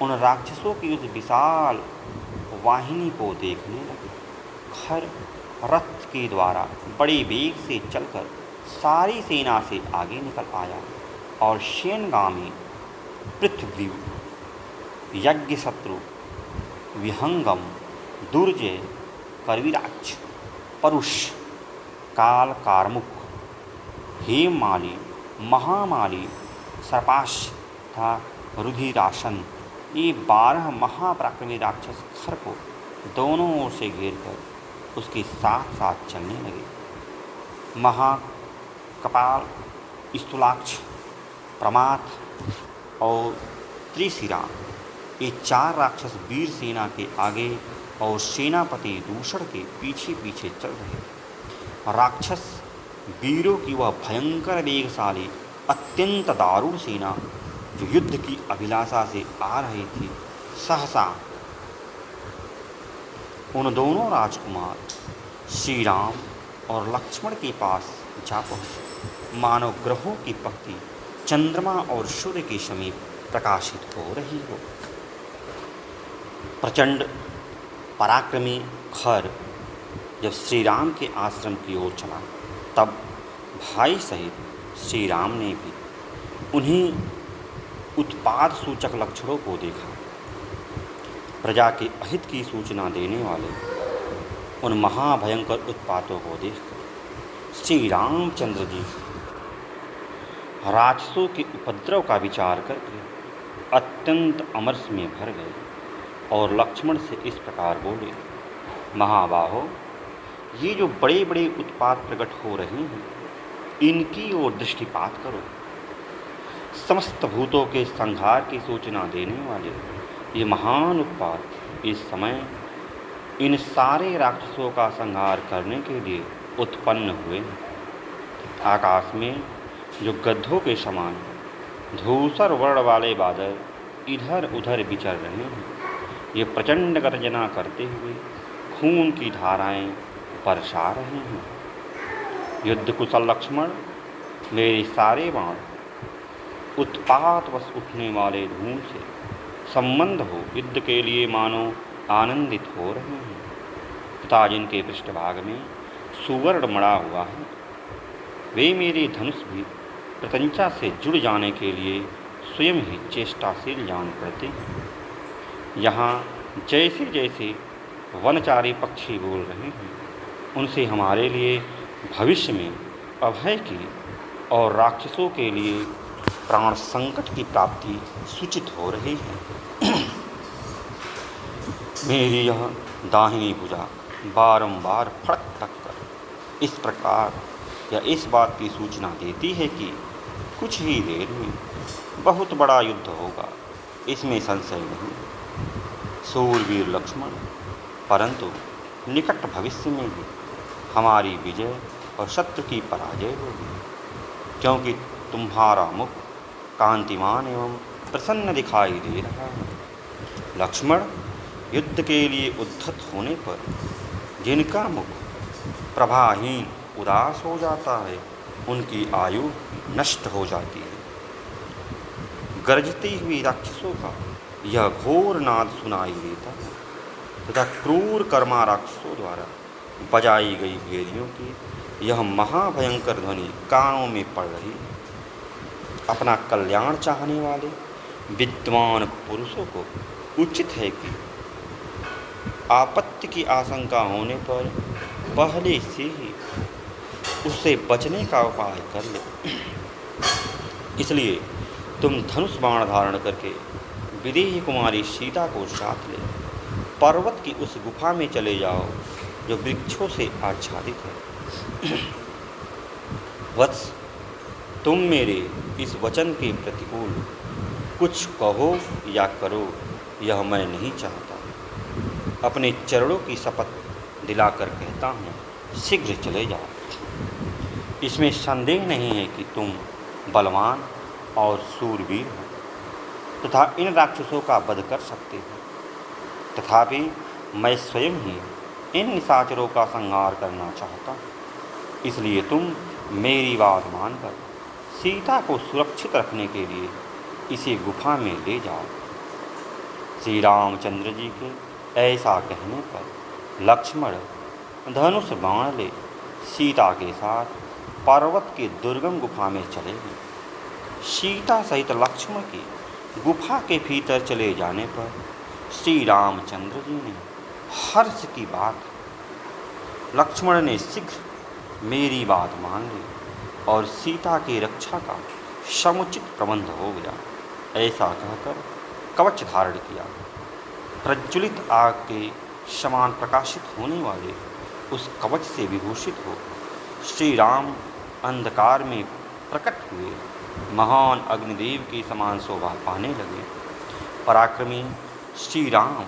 उन राक्षसों की उस विशाल वाहिनी को देखने लगे। खर रथ के द्वारा बड़े वेग से चलकर सारी सेना से आगे निकल आया और शेनगामी पृथ्वी, यज्ञशत्रु, विहंगम, दुर्जय, करविराक्ष, परुष, काल कारमुक, हेममाली, महामाली, सर्पाश तथा रुधिरासन ये 12 महापराक्रमी राक्षस खर को दोनों ओर से घेरकर उसके साथ साथ चलने लगे। महाकपाल, स्थूलाक्ष, प्रमाथ और त्रिशिरा ये 4 राक्षस वीर सेना के आगे और सेनापति दूषण के पीछे पीछे चल रहे। राक्षस वीरों की वह भयंकर वेगशाली अत्यंत दारुण सेना जो युद्ध की अभिलाषा से आ रही थी सहसा उन दोनों राजकुमार श्री राम और लक्ष्मण के पास जा पहुँचे। मानव ग्रहों की पंक्ति चंद्रमा और सूर्य के समीप प्रकाशित हो रही हो। प्रचंड पराक्रमी खर जब श्री राम के आश्रम की ओर चला, तब भाई सहित श्री राम ने भी उन्हीं उत्पाद सूचक लक्षणों को देखा। प्रजा के अहित की सूचना देने वाले उन महाभयंकर उत्पातों को देखकर श्री रामचंद्र जी राक्षसों के उपद्रव का विचार करके अत्यंत अमरस में भर गए और लक्ष्मण से इस प्रकार बोले, महाबाहो, ये जो बड़े बड़े उत्पात प्रकट हो रहे हैं, इनकी ओर दृष्टिपात करो। समस्त भूतों के संहार की सूचना देने वाले ये महान उत्पात इस समय इन सारे राक्षसों का संहार करने के लिए उत्पन्न हुए हैं। आकाश में जो गद्धों के समान धूसर वर्ण वाले बादल इधर उधर विचर रहे हैं, ये प्रचंड गर्जना करते हुए खून की धाराएं बरसा रहे हैं। युद्ध कुशल लक्ष्मण, मेरे सारे बाण उत्पातवश उठने वाले धूम से संबंध हो युद्ध के लिए मानो आनंदित हो रहे हैं तथा जिनके पृष्ठभाग में सुवर्ण मड़ा हुआ है, वे मेरे धनुष भी प्रत्यंचा से जुड़ जाने के लिए स्वयं ही चेष्टाशील जान पड़ते हैं। यहाँ जैसे जैसे वनचारी पक्षी बोल रहे हैं, उनसे हमारे लिए भविष्य में अभय की और राक्षसों के लिए प्राण संकट की प्राप्ति सूचित हो रही है। मेरी यह दाहिनी भुजा बारंबार फड़क कर इस प्रकार या इस बात की सूचना देती है कि कुछ ही देर में बहुत बड़ा युद्ध होगा, इसमें संशय नहीं। सूरवीर लक्ष्मण, परंतु निकट भविष्य में ही हमारी विजय और शत्रु की पराजय होगी, क्योंकि तुम्हारा मुख कांतिमान एवं प्रसन्न दिखाई दे रहा है। लक्ष्मण, युद्ध के लिए उद्धत होने पर जिनका मुख प्रभाहीन उदास हो जाता है, उनकी आयु नष्ट हो जाती है। गरजती हुई राक्षसों का यह घोर नाद सुनाई देता है तथा क्रूर कर्मा राक्षसों द्वारा बजाई गई भेदियों की यह महाभयंकर ध्वनि कानों में पड़ रही है। अपना कल्याण चाहने वाले विद्वान पुरुषों को उचित है कि आपत्ति की आशंका होने पर पहले से ही उससे बचने का उपाय कर ले। इसलिए तुम धनुष बाण धारण करके विदेही कुमारी सीता को साथ ले पर्वत की उस गुफा में चले जाओ जो वृक्षों से आच्छादित है। वत्स, तुम मेरे इस वचन के प्रतिकूल कुछ कहो या करो, यह मैं नहीं चाहता। अपने चरणों की शपथ दिलाकर कहता हूँ, शीघ्र चले जाओ। इसमें संदेह नहीं है कि तुम बलवान और शूरवीर हो तथा इन राक्षसों का वध कर सकते हो। तथापि मैं स्वयं ही इन निशाचरों का संहार करना चाहता हूँ। इसलिए तुम मेरी बात मानकर सीता को सुरक्षित रखने के लिए इसे गुफा में ले जाओ। श्री रामचंद्र जी के ऐसा कहने पर लक्ष्मण धनुष बाण ले सीता के साथ पर्वत की दुर्गम गुफा में चले गए। सीता सहित लक्ष्मण के गुफा के भीतर चले जाने पर श्री रामचंद्र जी ने हर्ष की बात, लक्ष्मण ने शीघ्र मेरी बात मान ली और सीता की रक्षा का समुचित प्रबंध हो गया। ऐसा कहकर कवच धारण किया। प्रज्वलित आग के समान प्रकाशित होने वाले उस कवच से विभूषित हो श्री राम अंधकार में प्रकट हुए महान अग्निदेव के समान शोभा पाने लगे। पराक्रमी श्री राम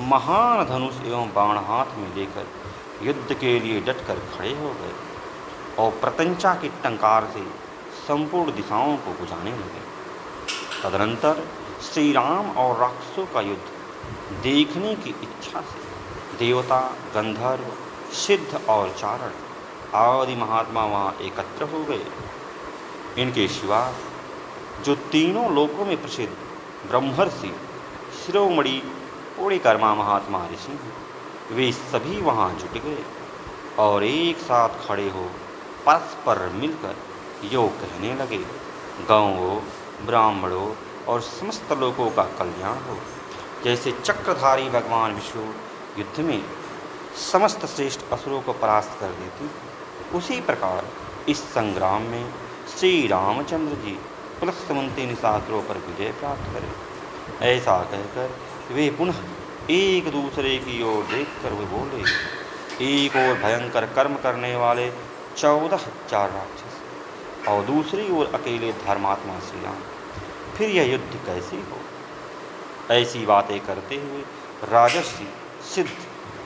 महान धनुष एवं बाण हाथ में लेकर युद्ध के लिए डटकर खड़े हो गए और प्रत्यंचा के टंकार से संपूर्ण दिशाओं को बुझाने लगे। तदनंतर श्री राम और राक्षसों का युद्ध देखने की इच्छा से देवता, गंधर्व, सिद्ध और चारण आदि महात्मा वहाँ एकत्र हो गए। इनके सिवा जो तीनों लोकों में प्रसिद्ध ब्रह्मर्षि शिरोमणि पूर्णिकर्मा महात्मा ऋषि हैं, वे सभी वहाँ जुट गए और एक साथ खड़े हो परस्पर मिलकर यो कहने लगे, गौओं, ब्राह्मणों और समस्त लोगों का कल्याण हो। जैसे चक्रधारी भगवान विष्णु युद्ध में समस्त श्रेष्ठ असुरों को परास्त कर देती, उसी प्रकार इस संग्राम में श्री रामचंद्र जी पुलस्त्य निशाचरों पर विजय प्राप्त करें। ऐसा कहकर वे पुनः एक दूसरे की ओर देखकर वे बोले, एक ओर भयंकर कर्म करने वाले 14,000 राक्षस और दूसरी ओर अकेले धर्मात्मा श्री राम, फिर यह युद्ध कैसे हो। ऐसी बातें करते हुए राजर्षि, सिद्ध,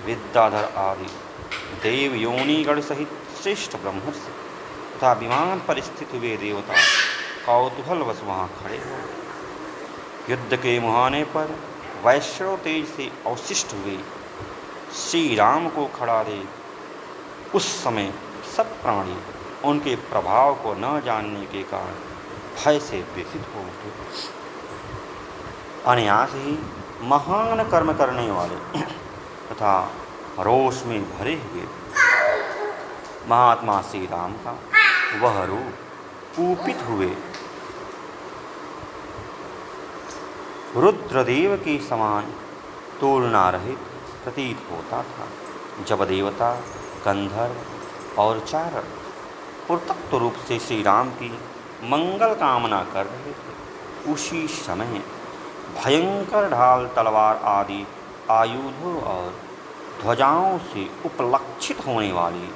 विद्याधर आदि देव योनिगण सहित श्रेष्ठ ब्रह्मर्षि तथा विमान पर स्थित हुए देवता कौतूहलवश वहाँ खड़े हो। युद्ध के मुहाने पर वैष्णव तेज से अवशिष्ट हुए श्री राम को खड़ा देख उस समय सब प्राणी उनके प्रभाव को न जानने के कारण भय से व्यथित हो उठे। अनायास ही महान कर्म करने वाले तथा रोष में भरे हुए महात्मा श्री राम का वह रूप कुपित हुए रुद्रदेव के समान तुलना रहित प्रतीत होता था। जब देवता, गंधर्व और चारण पूर्वोक्त रूप से श्री राम की मंगल कामना कर रहे थे, उसी समय भयंकर ढाल, तलवार आदि आयुधों और ध्वजाओं से उपलक्षित होने वाली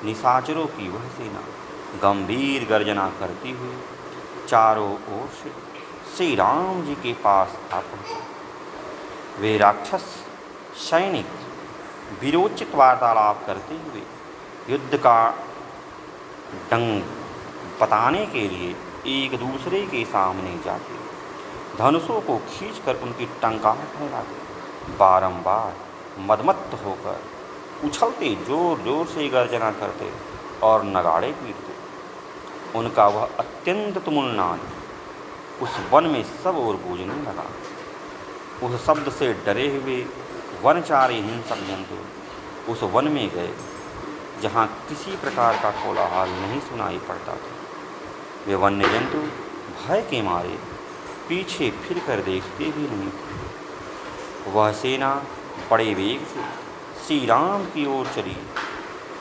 निशाचरों की वह सेना गंभीर गर्जना करती हुई चारों ओर से श्री राम जी के पास आ पहुँचे। वे राक्षस सैनिक वीरोचित वार्तालाप करते हुए युद्ध का डंग बताने के लिए एक दूसरे के सामने जाते, धनुषों को खींचकर उनकी टंकार फैलाते, बारंबार मदमत्त होकर उछलते, जोर जोर से गर्जना करते और नगाड़े पीटते। उनका वह अत्यंत तुमुल नाद उस वन में सब ओर गूंजने लगा। उस शब्द से डरे हुए वनचारी हिंसक जंतु उस वन में गए जहाँ किसी प्रकार का कोलाहल नहीं सुनाई पड़ता था। वे वन्य जंतु भय के मारे पीछे फिरकर देखते भी नहीं थे। वह सेना बड़े वेग से श्री राम की ओर चली।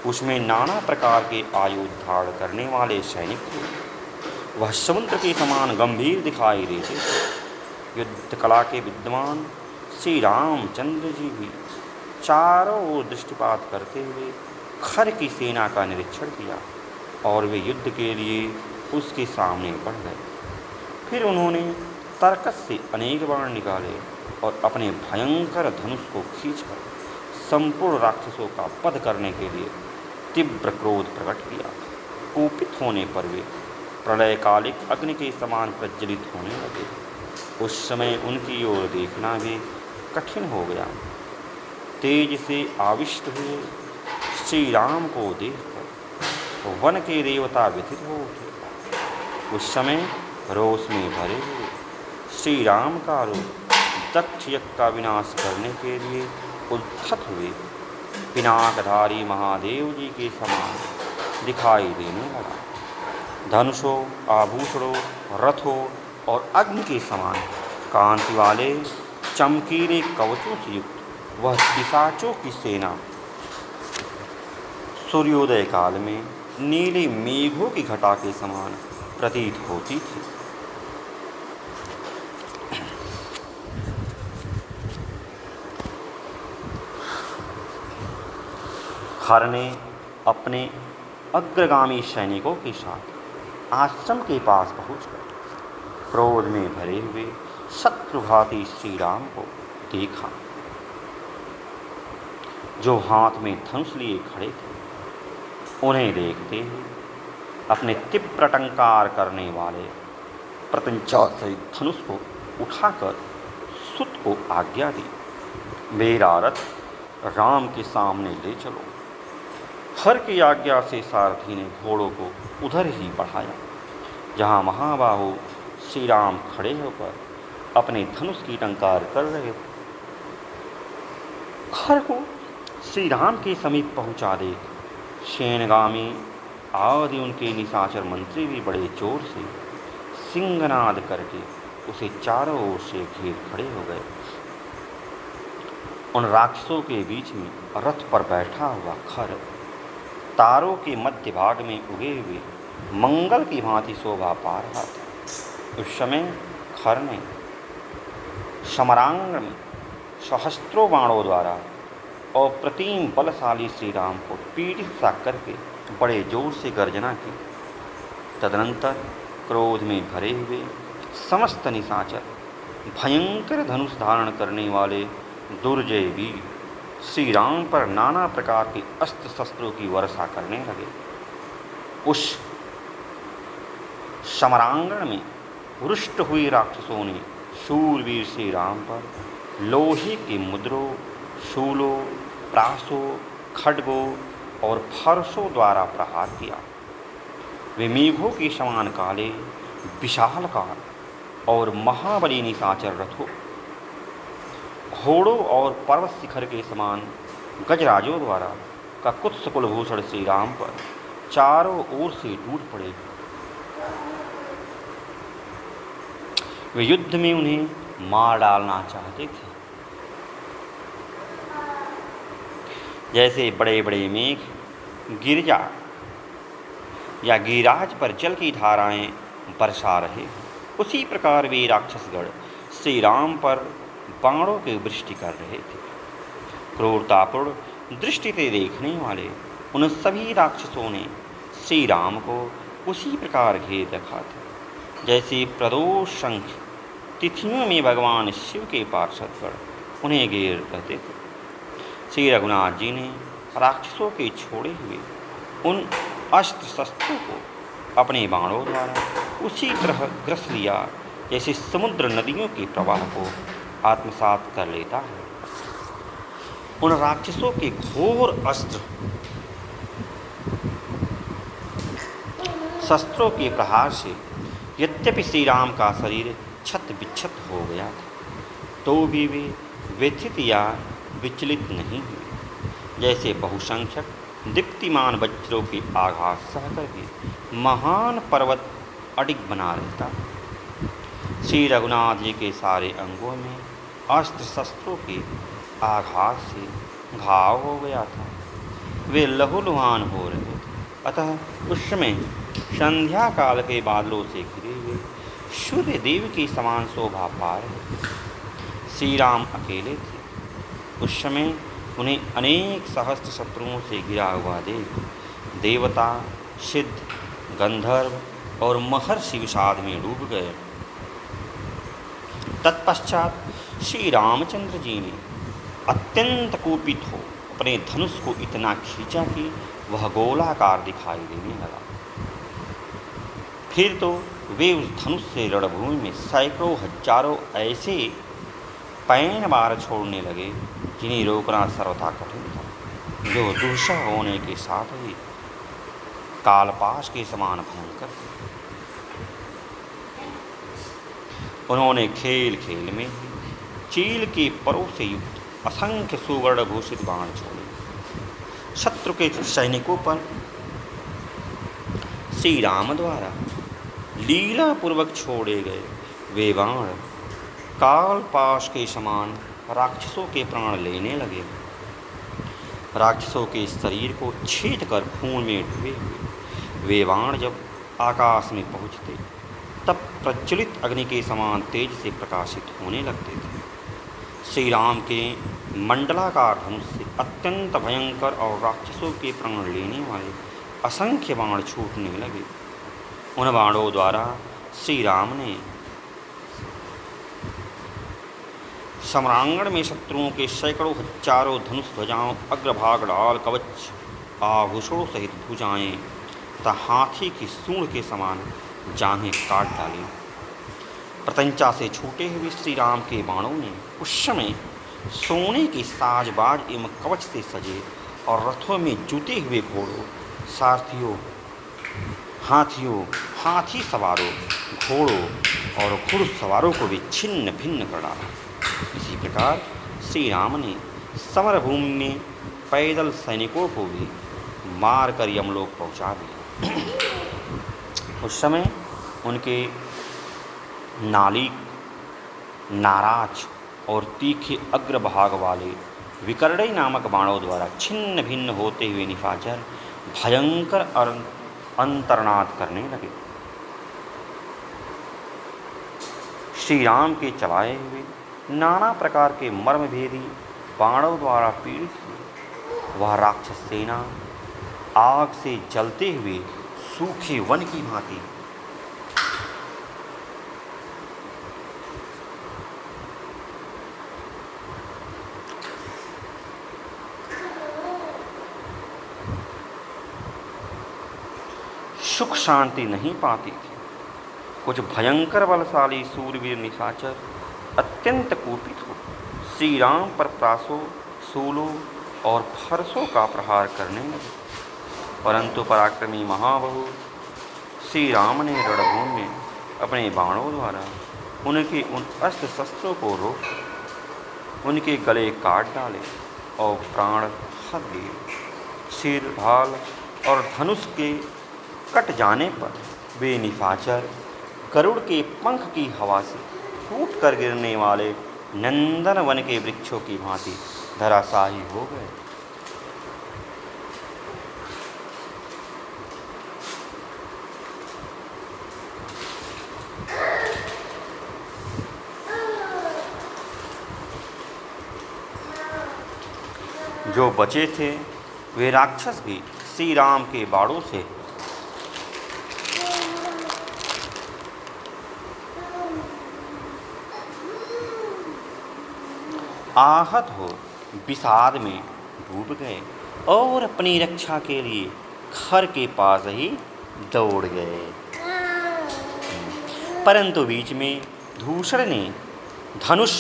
उसमें नाना प्रकार के आयुध धारण करने वाले सैनिक थे। वह समुद्र के समान गंभीर दिखाई देते थे। युद्ध कला के विद्वान श्री रामचंद्र जी भी चारों ओर दृष्टिपात करते हुए खर की सेना का निरीक्षण किया और वे युद्ध के लिए उसके सामने बढ़ गए। फिर उन्होंने तर्कस से अनेक बाण निकाले और अपने भयंकर धनुष को खींचकर संपूर्ण राक्षसों का वध करने के लिए तीव्र क्रोध प्रकट किया। कुपित होने पर वे प्रलयकालिक अग्नि के समान प्रज्वलित होने लगे। उस समय उनकी ओर देखना भी कठिन हो गया। तेज से आविष्ट हुए श्री राम को देखकर वन के देवता व्यथित हो उठे। उस समय रोष में भरे हुए श्री राम का रूप दक्ष यज्ञ का विनाश करने के लिए उद्धत हुए पिनाकधारी महादेव जी के समान दिखाई देने लगा। धनुषों, आभूषणों, रथों और अग्नि के समान कांति वाले चमकीले कवचों से युक्त वह पिशाचों की सेना सूर्योदय काल में नीले मेघों की घटा के समान प्रतीत होती थी। खर ने अपने अग्रगामी सैनिकों के साथ आश्रम के पास पहुंचकर क्रोध में भरे हुए शत्रुघाती श्री राम को देखा, जो हाथ में धनुष लिए खड़े थे। उन्हें देखते ही अपने तीव्र टंकार करने वाले प्रत्यंचा से धनुष को उठाकर सुत को आज्ञा दी, मेरा रथ राम के सामने ले चलो। हर की आज्ञा से सारथी ने घोड़ों को उधर ही बढ़ाया जहाँ महाबाहु श्री राम खड़े होकर अपने धनुष की टंकार कर रहे थे। खर को श्री राम के समीप पहुंचा दे सेनगामी आदि उनके निशाचर मंत्री भी बड़े जोर से सिंहनाद करके उसे चारों ओर से घेर खड़े हो गए। उन राक्षसों के बीच में रथ पर बैठा हुआ खर तारों के मध्य भाग में उगे हुए मंगल की भांति शोभा पा रहा था। उस समय खर ने समरांगण में सहस्त्रों बाणों द्वारा और प्रतिम बलशाली श्री राम को पीड़ित सा करके बड़े जोर से गर्जना की। तदनंतर क्रोध में भरे हुए समस्त निशाचर भयंकर धनुष धारण करने वाले दुर्जय वीर श्री राम पर नाना प्रकार के अस्त्र शस्त्रों की वर्षा करने लगे। उस समरांगण में रुष्ट हुए राक्षसों ने शूरवीर श्री राम पर लोहे के मुद्रों, शूलों, प्रासों, खड्गों और फरसों द्वारा प्रहार किया। वे मेघों के समान काले, विशालकार और महाबली निशाचर रथों, घोड़ों और पर्वत शिखर के समान गजराजों द्वारा ककुत्स कुलभूषण श्री राम पर चारों ओर से टूट पड़े। वे युद्ध में उन्हें मार डालना चाहते थे। जैसे बड़े बड़े मेघ गिरजा या गिरिराज पर जल की धाराएं बरसा रहे, उसी प्रकार वे राक्षसगण श्री राम पर बाणों की वृष्टि कर रहे थे। क्रूरतापूर्ण दृष्टि से देखने वाले उन सभी राक्षसों ने श्री राम को उसी प्रकार घेर रखा था जैसे प्रदोष शंख तिथियों में भगवान शिव के पार्षदगण उन्हें घेर रहते थे। श्री रघुनाथ जी ने राक्षसों के छोड़े हुए उन अस्त्र शस्त्रों को अपने बाणों द्वारा उसी तरह ग्रस लिया जैसे समुद्र नदियों के प्रवाह को आत्मसात कर लेता है। उन राक्षसों के घोर अस्त्र शस्त्रों के प्रहार से यद्यपि श्री राम का शरीर छत बिच्छत हो गया था तो भी वे व्यथित या विचलित नहीं हुए। जैसे बहुसंख्यक दीप्तिमान वज्रों के आघात सह करके महान पर्वत अडिग बना रहता है। श्री रघुनाथ जी के सारे अंगों में अस्त्र शस्त्रों के आघात से घाव हो गया था। वे लहूलुहान हो रहे थे। अतः उस समय संध्या काल के बादलों से घिरे हुए सूर्य देव की समान शोभा पा रहे श्री राम अकेले थे। उस समय उन्हें अनेक सहस्त्र शत्रुओं से घिरा हुआ देख देवता, सिद्ध, गंधर्व और महर्षि विषाद में डूब गए। तत्पश्चात श्री रामचंद्र जी ने अत्यंत कुपित हो अपने धनुष को इतना खींचा कि वह गोलाकार दिखाई देने लगा। फिर तो वे उस धनुष से रणभूमि में सैकड़ों हजारों ऐसे पैन बार छोड़ने लगे जिन्हें रोकना सर्वथा कठिन था, जो दुस्सह होने के साथ ही कालपाश के समान भयंकर थे। उन्होंने खेल खेल में चील के परों से युक्त असंख्य सुवर्ण भूषित बाण छोड़े। शत्रु के सैनिकों पर श्री राम द्वारा लीला पूर्वक छोड़े गए वे बाण कालपाश के समान राक्षसों के प्राण लेने लगे। राक्षसों के शरीर को छेद कर खून में डूबे हुए वे बाण जब आकाश में पहुँचते तब प्रज्वलित अग्नि के समान तेज से प्रकाशित होने लगते थे। श्री राम के मंडलाकार धनुष से अत्यंत भयंकर और राक्षसों के प्राण लेने वाले असंख्य बाण छूटने लगे। उन बाणों द्वारा श्री राम ने सम्रांगण में शत्रुओं के सैकड़ों हजारों धनुष ध्वजाओं, अग्रभाग ढाल कवच आभूषणों सहित भुजाएं तथा हाथी की सूंड के समान जांघें काट डाली। प्रतंचा से छूटे हुए श्री राम के बाणों ने उस समय सोने की साजबाज एवं कवच से सजे और रथों में जुटे हुए घोड़ों, सारथियों, हाथियों, हाथी सवारों, घोड़ों और घुड़सवारों को भी छिन्न भिन्न कर डाला। इसी प्रकार श्री राम ने समरभूमि में पैदल सैनिकों को भी मारकर यमलोक पहुंचा दिया। उस समय उनके नालिक, नाराज और तीखे अग्रभाग वाले विकर्णई नामक बाणों द्वारा छिन्न भिन्न होते हुए निशाचर भयंकर अंतर्नाद करने लगे। श्री राम के चलाए हुए नाना प्रकार के मर्मभेदी बाणों द्वारा पीड़ित हुए वह राक्षस सेना आग से जलते हुए सूखे वन की भांति सुख शांति नहीं पाती थी। कुछ भयंकर बलशाली सूरवीर निशाचर अत्यंत कुपित हो श्री राम पर प्रासों, शूलों और फरसों का प्रहार करने लगे, परंतु पराक्रमी महाबहु श्री राम ने रणभूमि में अपने बाणों द्वारा उनके उन अस्त्र शस्त्रों को रोक उनके गले काट डाले और प्राण हर दिए। सिर, ढाल और धनुष के कट जाने पर वे निशाचर गरुड़ के पंख की हवा से फूट कर गिरने वाले नंदन वन के वृक्षों की भांति धराशायी हो गए। जो बचे थे वे राक्षस भी श्री राम के बाणों से आहत हो विषाद में डूब गए और अपनी रक्षा के लिए घर के पास ही दौड़ गए। परंतु बीच में दूषण ने धनुष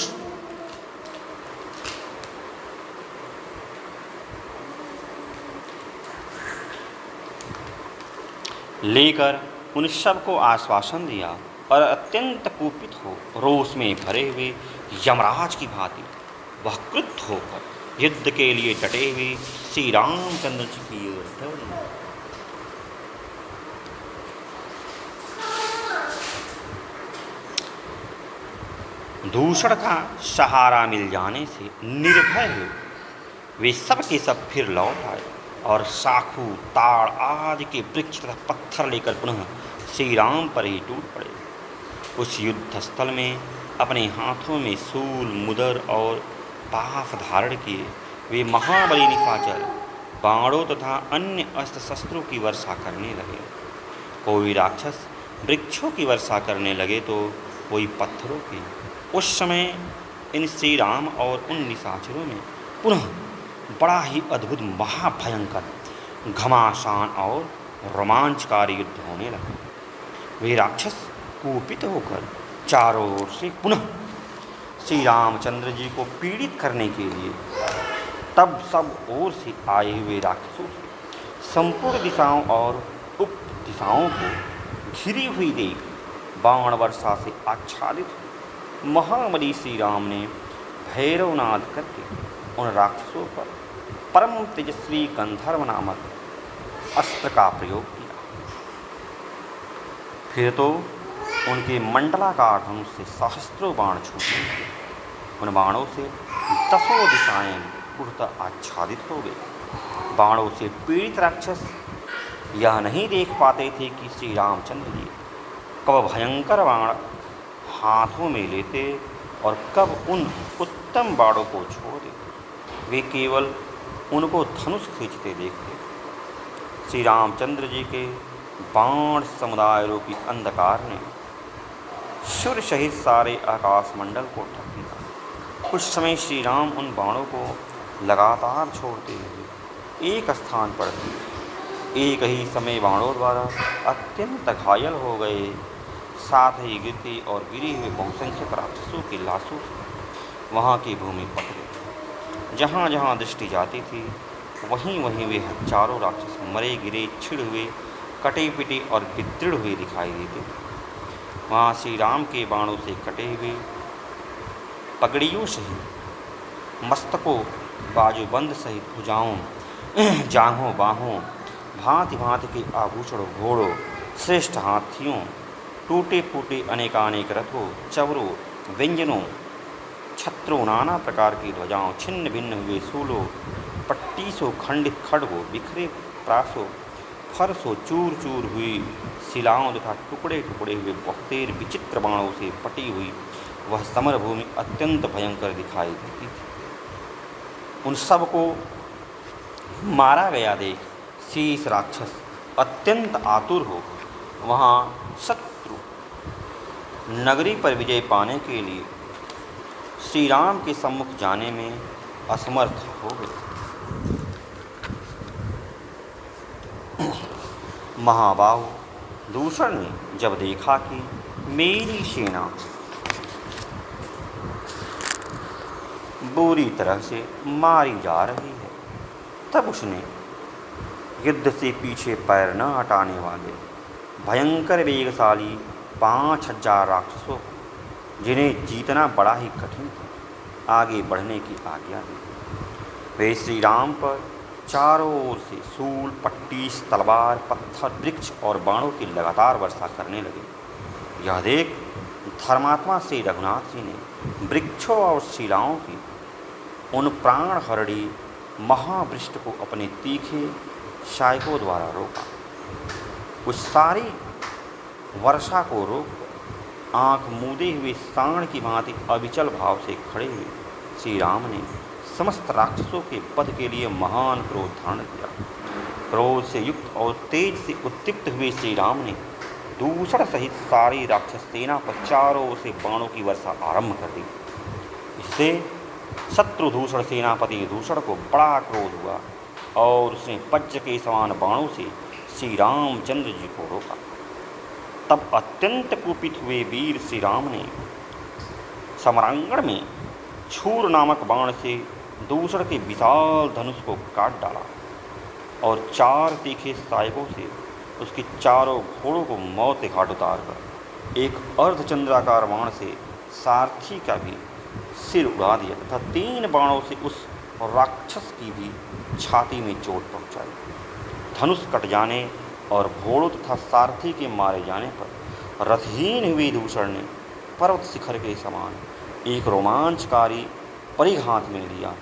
लेकर उन सबको आश्वासन दिया और अत्यंत कुपित हो रोष में भरे हुए यमराज की भांति वह क्रुद्ध होकर युद्ध के लिए डटे हुए श्री रामचंद्र जी की ओर दौड़े। दूषण का सहारा मिल जाने से निर्भय हुए वे सब के सब फिर लौट आए और साखू, ताड़ आदि के वृक्ष तथा पत्थर लेकर पुनः श्री राम पर ही टूट पड़े। उस युद्ध स्थल में अपने हाथों में शूल, मुदर और पाफ धारण किए वे महाबली निशाचर बाणों तथा अन्य अस्त्र शस्त्रों की वर्षा करने लगे। कोई राक्षस वृक्षों की वर्षा करने लगे तो कोई पत्थरों की। उस समय इन श्री राम और उन निशाचरों में पुनः बड़ा ही अद्भुत, महाभयंकर, घमासान और रोमांचकारी युद्ध होने लगा। वे राक्षस कुपित होकर चारों ओर से पुनः श्री रामचंद्र जी को पीड़ित करने के लिए तब सब ओर से आए हुए राक्षसों से संपूर्ण दिशाओं और उप दिशाओं को घिरी हुई देख बाण वर्षा से आच्छादित महाबली श्री राम ने भैरवनाद करके उन राक्षसों पर परम तेजस्वी गंधर्व नामक अस्त्र का प्रयोग किया। फिर तो उनके मंडलाकार धनुष से सहस्त्रों बाण छूटने लगे। उन बाणों से दसों दिशाएं पूर्णतः आच्छादित हो गई। बाणों से पीड़ित राक्षस यह नहीं देख पाते थे कि श्री रामचंद्र जी कब भयंकर बाण हाथों में लेते और कब उन उत्तम बाणों को छोड़ देते। वे केवल उनको धनुष खींचते देखते। श्री रामचंद्र जी के बाण समुदाय रूपी अंधकार ने सूर्य सहित सारे आकाश मंडल को ढक दिया। कुछ समय श्री राम उन बाणों को लगातार छोड़ते हुए एक स्थान पर थे। एक ही समय बाणों द्वारा अत्यंत घायल हो गए, साथ ही गिरते और गिरे हुए बहुसंख्यक राक्षसों की लाशों से वहाँ की भूमि पट गई। जहाँ जहाँ दृष्टि जाती थी वहीं वहीं वे हजारों राक्षस मरे गिरे, छिड़ हुए, कटे पिटे और विदृढ़ हुए दिखाई देते। वहाँ श्री राम के बाणों से कटे हुए, पगड़ियों सहित मस्तकों, बाजूबंद सहित भुजाओं, जांघों, बाहों, भांति भांति के आभूषणों, घोड़ों, श्रेष्ठ हाथियों, टूटे फूटे अनेकानेक रथों, चवरों, व्यंजनों, छत्रों, नाना प्रकार की ध्वजाओं, छिन्न भिन्न हुए सूलों, पट्टीसों, खंडित खड्गों, बिखरे प्रासों, फरसों, चूर चूर हुई शिलाओं तथा टुकड़े टुकड़े हुए बहुतेर विचित्र बाणों से पटी हुई वह समर भूमि अत्यंत भयंकर दिखाई देती थी। उन सबको मारा गया देख शेष राक्षस अत्यंत आतुर हो वहाँ शत्रु नगरी पर विजय पाने के लिए श्री राम के सम्मुख जाने में असमर्थ हो गए। महाबाहु दूषण ने जब देखा कि मेरी सेना बुरी तरह से मारी जा रही है, तब उसने युद्ध से पीछे पैर न हटाने वाले भयंकर वेगशाली 5000 राक्षसों को, जिन्हें जीतना बड़ा ही कठिन था, आगे बढ़ने की आज्ञा दी। वे श्री राम पर चारों ओर से सूल, पट्टीस, तलवार, पत्थर, वृक्ष और बाणों की लगातार वर्षा करने लगे। यह देख धर्मात्मा श्री रघुनाथ जी ने वृक्षों और शिलाओं की उन प्राण हरणी महावृष्ट को अपने तीखे शायकों द्वारा रोका। उस सारी वर्षा को रोक आंख मूंदे हुए सांड की भांति अविचल भाव से खड़े हुए श्री राम ने समस्त राक्षसों के वध के लिए महान क्रोध धारण किया। क्रोध से युक्त और तेज से उत्तिप्त हुए श्री राम ने दूषण सहित सारी राक्षस सेना पर चारों ओर से बाणों की वर्षा आरंभ कर दी। इससे शत्रु दूषण सेनापति दूषण को बड़ा क्रोध हुआ और उसने वज्र के समान बाणों से श्री रामचंद्र जी को रोका। तब अत्यंत कुपित हुए वीर श्री राम ने सम्रांगण में छूर नामक बाण से दूषण के विशाल धनुष को काट डाला और 4 तीखे सायकों से उसके चारों घोड़ों को मौत के घाट उतार कर एक अर्धचंद्राकार बाण से सारथी का भी सिर उड़ा दिया तथा 3 बाणों से उस राक्षस की भी छाती में चोट पहुंचाई। धनुष कट जाने और घोड़ों तथा सारथी के मारे जाने पर रथहीन हुए दूषण ने पर्वत शिखर के समान एक रोमांचकारी परिघ हाथ में लिया,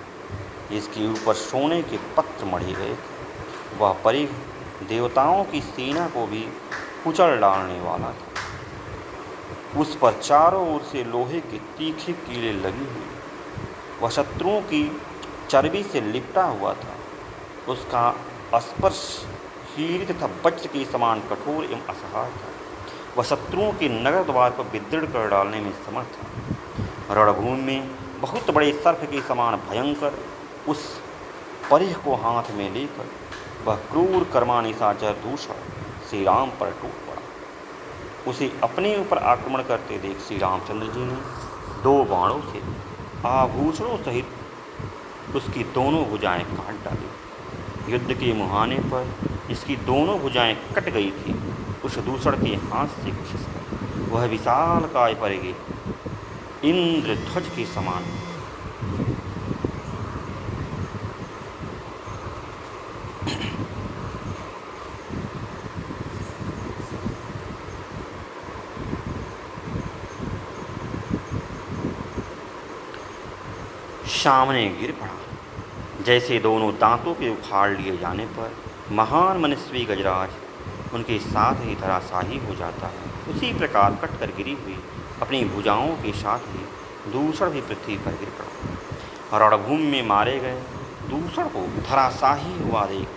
जिसके ऊपर सोने के पत्र मढ़े गए थे। वह परिघ देवताओं की सेना को भी कुचल डालने वाला था। उस पर चारों ओर से लोहे के तीखे कीले लगी हुई, वह शत्रुओं की चर्बी से लिपटा हुआ था। उसका स्पर्श हीर तथा वज्र के समान कठोर एवं असहाय था। वह शत्रुओं के नगर द्वार को विदृढ़ कर डालने में समर्थ था। रणभूमि में बहुत बड़े सर्प के समान भयंकर उस परिघ को हाथ में लेकर वह क्रूर कर्मा निशाचर दूषण श्री राम पर टूट पड़ा। उसे अपने ऊपर आक्रमण करते देख श्री रामचंद्र जी ने 2 बाणों से आभूषणों सहित उसकी दोनों भुजाएं काट डाली। युद्ध के मुहाने पर इसकी दोनों भुजाएं कट गई थी। उस दूषण के हाथ से खिसकर वह विशाल काय परिघ इंद्रध्वज के समान सामने गिर पड़ा। जैसे दोनों दांतों के उखाड़ लिए जाने पर महान मनस्वी गजराज उनके साथ ही धराशाही हो जाता है, उसी प्रकार कटकर गिरी हुई अपनी भुजाओं के साथ ही दूषण भी पृथ्वी पर गिर पड़ा। रणभूमि में मारे गए दूषण को धराशाही हुआ देख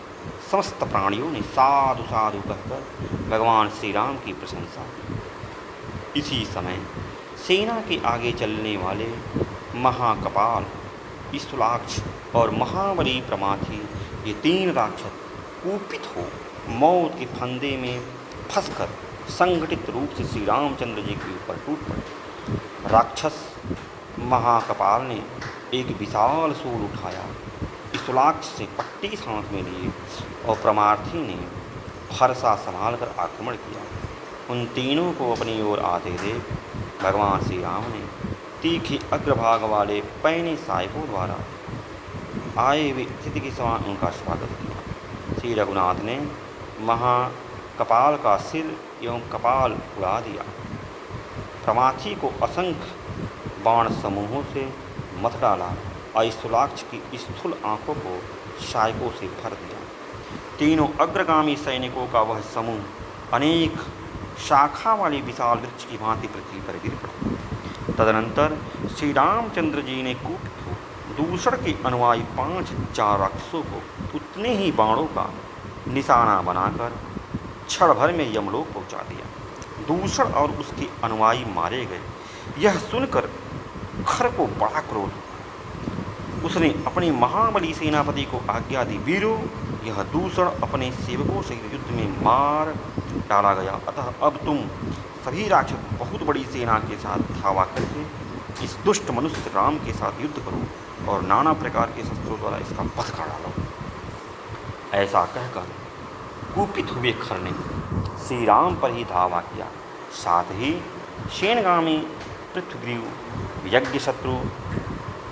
समस्त प्राणियों ने साधु साधु कहकर भगवान श्री राम की प्रशंसा की। इसी समय सेना के आगे चलने वाले महाकपाल, स्थूलाक्ष और महाबली प्रमाथी ये 3 राक्षस कुपित हो मौत के फंदे में फंसकर संगठित रूप से श्री रामचंद्र जी के ऊपर टूट पड़े। राक्षस महाकपाल ने एक विशाल सूल उठाया, त्रिशूलाक्ष से पट्टी हाथ में लिए और परमार्थी ने फरसा संभाल कर आक्रमण किया। उन तीनों को अपनी ओर आते देख भगवान श्री राम ने तीखे अग्रभाग वाले पैने साहिबों द्वारा आए हुए अतिथि के समान उनका स्वागत किया। श्री रघुनाथ ने महाकपाल का सिर एवं कपाल उड़ा दिया। प्रमाथी को असंख्य बाण समूहों से मथ डाला और त्रिशूलाक्ष की स्थूल आंखों को शायकों से भर दिया। तीनों अग्रगामी सैनिकों का वह समूह अनेक शाखा वाली विशाल वृक्ष की भांति पृथ्वी पर गिर पड़ा। तदनंतर श्री रामचंद्र जी ने कूट दूसर के अनुयायी 5,000 राक्षसों को उतने ही बाणों का निशाना बनाकर क्षण भर में यमलोक पहुंचा दिया। दूसर और उसके अनुयायी मारे गए। यह सुनकर खर को बड़ा क्रोध। उसने अपने महाबली सेनापति को आज्ञा दी, वीरों, यह दूसर अपने सेवकों से युद्ध में मार डाला गया, अतः अब तुम सभी राक्षस बहुत बड़ी सेना के साथ धावा करके इस दुष्ट मनुष्य राम के साथ युद्ध करो और नाना प्रकार के शस्त्रों द्वारा इसका वध कर डालो। ऐसा कहकर कुपित हुए खर ने श्री राम पर ही धावा किया। साथ ही शेनगामी पृथ्वीग्रीव यज्ञशत्रु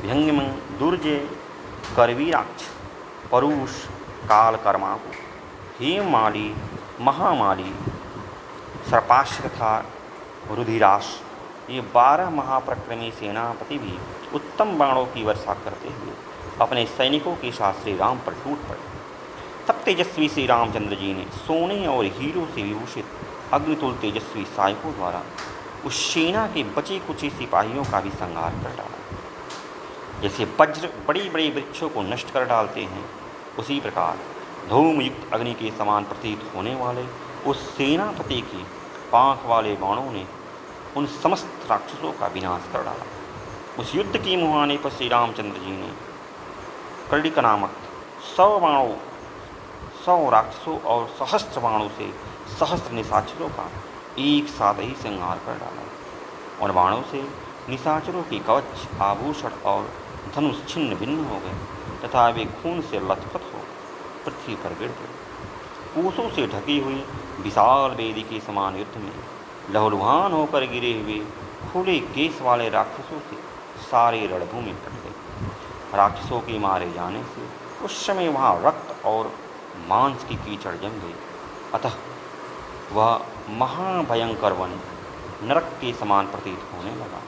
भृंगिम दुर्जय करवीराक्ष परुष कालकर्माकु हेममाली महामाली सर्पाश्र तथा रुधिराश ये 12 महापराक्रमी सेनापति भी उत्तम बाणों की वर्षा करते हुए अपने सैनिकों के साथ श्री राम पर टूट पड़े। तब तेजस्वी श्री रामचंद्र जी ने सोने और हीरों से विभूषित अग्नितुल तेजस्वी सहायकों द्वारा उस सेना के बचे कुचे सिपाहियों का भी संहार कर डाला। जैसे वज्र बड़े बड़े वृक्षों को नष्ट कर डालते हैं, उसी प्रकार धूमयुक्त अग्नि के समान प्रतीत होने वाले उस सेनापति की पांख वाले बाणों ने उन समस्त राक्षसों का विनाश कर डाला। उस युद्ध की मुहाने पर श्री रामचंद्र जी ने कर्णिक नामक 100 राक्षसों और सहस्त्र बाणों से सहस्त्र निशाचरों का एक साथ ही संहार कर डाला। और बाणों से निशाचरों की कवच, आभूषण और धनुष छिन्न भिन्न हो गए तथा वे खून से लथपथ हो पृथ्वी पर गिर पड़े। कोसों से ढकी हुई विशाल वेदी के समान युद्ध में लहूलुहान होकर गिरे हुए खुले केस वाले राक्षसों से सारे रणभूमि फट गई। राक्षसों के मारे जाने से उस समय वहाँ रक्त और मांस की कीचड़ जम गई। अतः वह महाभयंकर वन नरक के समान प्रतीत होने लगा।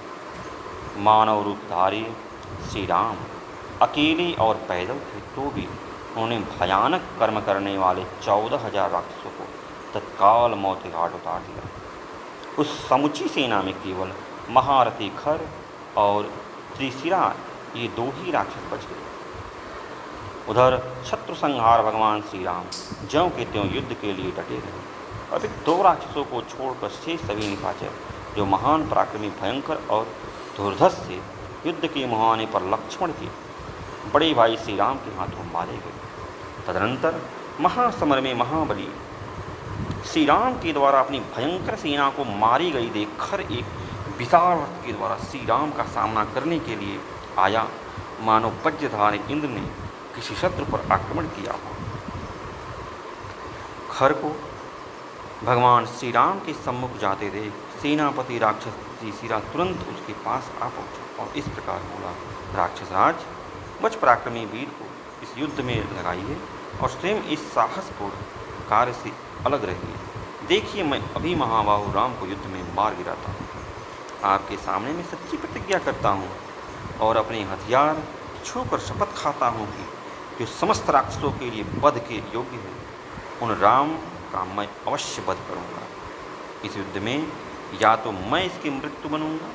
मानव रूपधारी श्री राम अकेले और पैदल थे, तो भी उन्होंने भयानक कर्म करने वाले 14,000 राक्षसों को तत्काल मौत के घाट उतार दिया। उस समुची सेना में केवल महारथी खर और त्रिशिरा ये 2 ही राक्षस बच गए। उधर शत्रु संहार भगवान श्री राम ज्यों के त्यों युद्ध के लिए डटे रहे। अभी 2 राक्षसों को छोड़कर शेष सभी निशाचर जो महान पराक्रमी भयंकर और धुर्धस से युद्ध के मुहाने पर लक्ष्मण के बड़े भाई श्री राम के हाथों मारे गए। तदनंतर महासमर में महाबली श्री राम के द्वारा अपनी भयंकर सेना को मारी गई देख खर एक विशाल रथ के द्वारा श्री राम का सामना करने के लिए आया, मानो वज्रधारी इंद्र ने किसी शत्रु पर आक्रमण किया हो। खर को भगवान श्री राम के सम्मुख जाते देख सेनापति राक्षस त्रिशिरा तुरंत उसके पास आ पहुंचा और इस प्रकार बोला, राक्षसराज, मुझ पराक्रमी वीर को इस युद्ध में लगाइए और स्वयं इस साहसपूर्ण कार्य से अलग रहिए। देखिए, मैं अभी महाबाहु राम को युद्ध में मार गिराता हूँ। आपके सामने मैं सच्ची प्रतिज्ञा करता हूँ और अपने हथियार छूकर शपथ खाता हूँ कि जो समस्त राक्षसों के लिए वध के योग्य है, उन राम का मैं अवश्य वध करूँगा। इस युद्ध में या तो मैं इसकी मृत्यु बनूंगा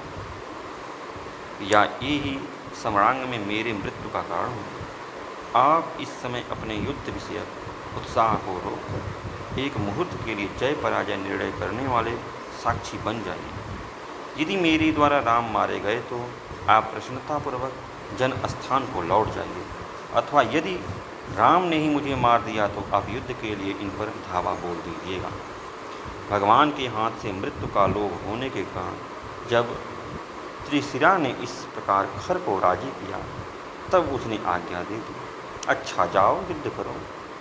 या ये ही सम्रांग में मेरे मृत्यु का कारण होगा। आप इस समय अपने युद्ध विषयक उत्साह को रोककर एक मुहूर्त के लिए जय पराजय निर्णय करने वाले साक्षी बन जाइए। यदि मेरे द्वारा राम मारे गए तो आप प्रसन्नतापूर्वक जन स्थान को लौट जाइए, अथवा यदि राम ने ही मुझे मार दिया तो आप युद्ध के लिए इन पर धावा बोल दीजिएगा। भगवान के हाथ से मृत्यु का लोभ होने के कारण जब त्रिशिरा ने इस प्रकार खर को राजी किया, तब उसने आज्ञा दे दी अच्छा जाओ युद्ध करो।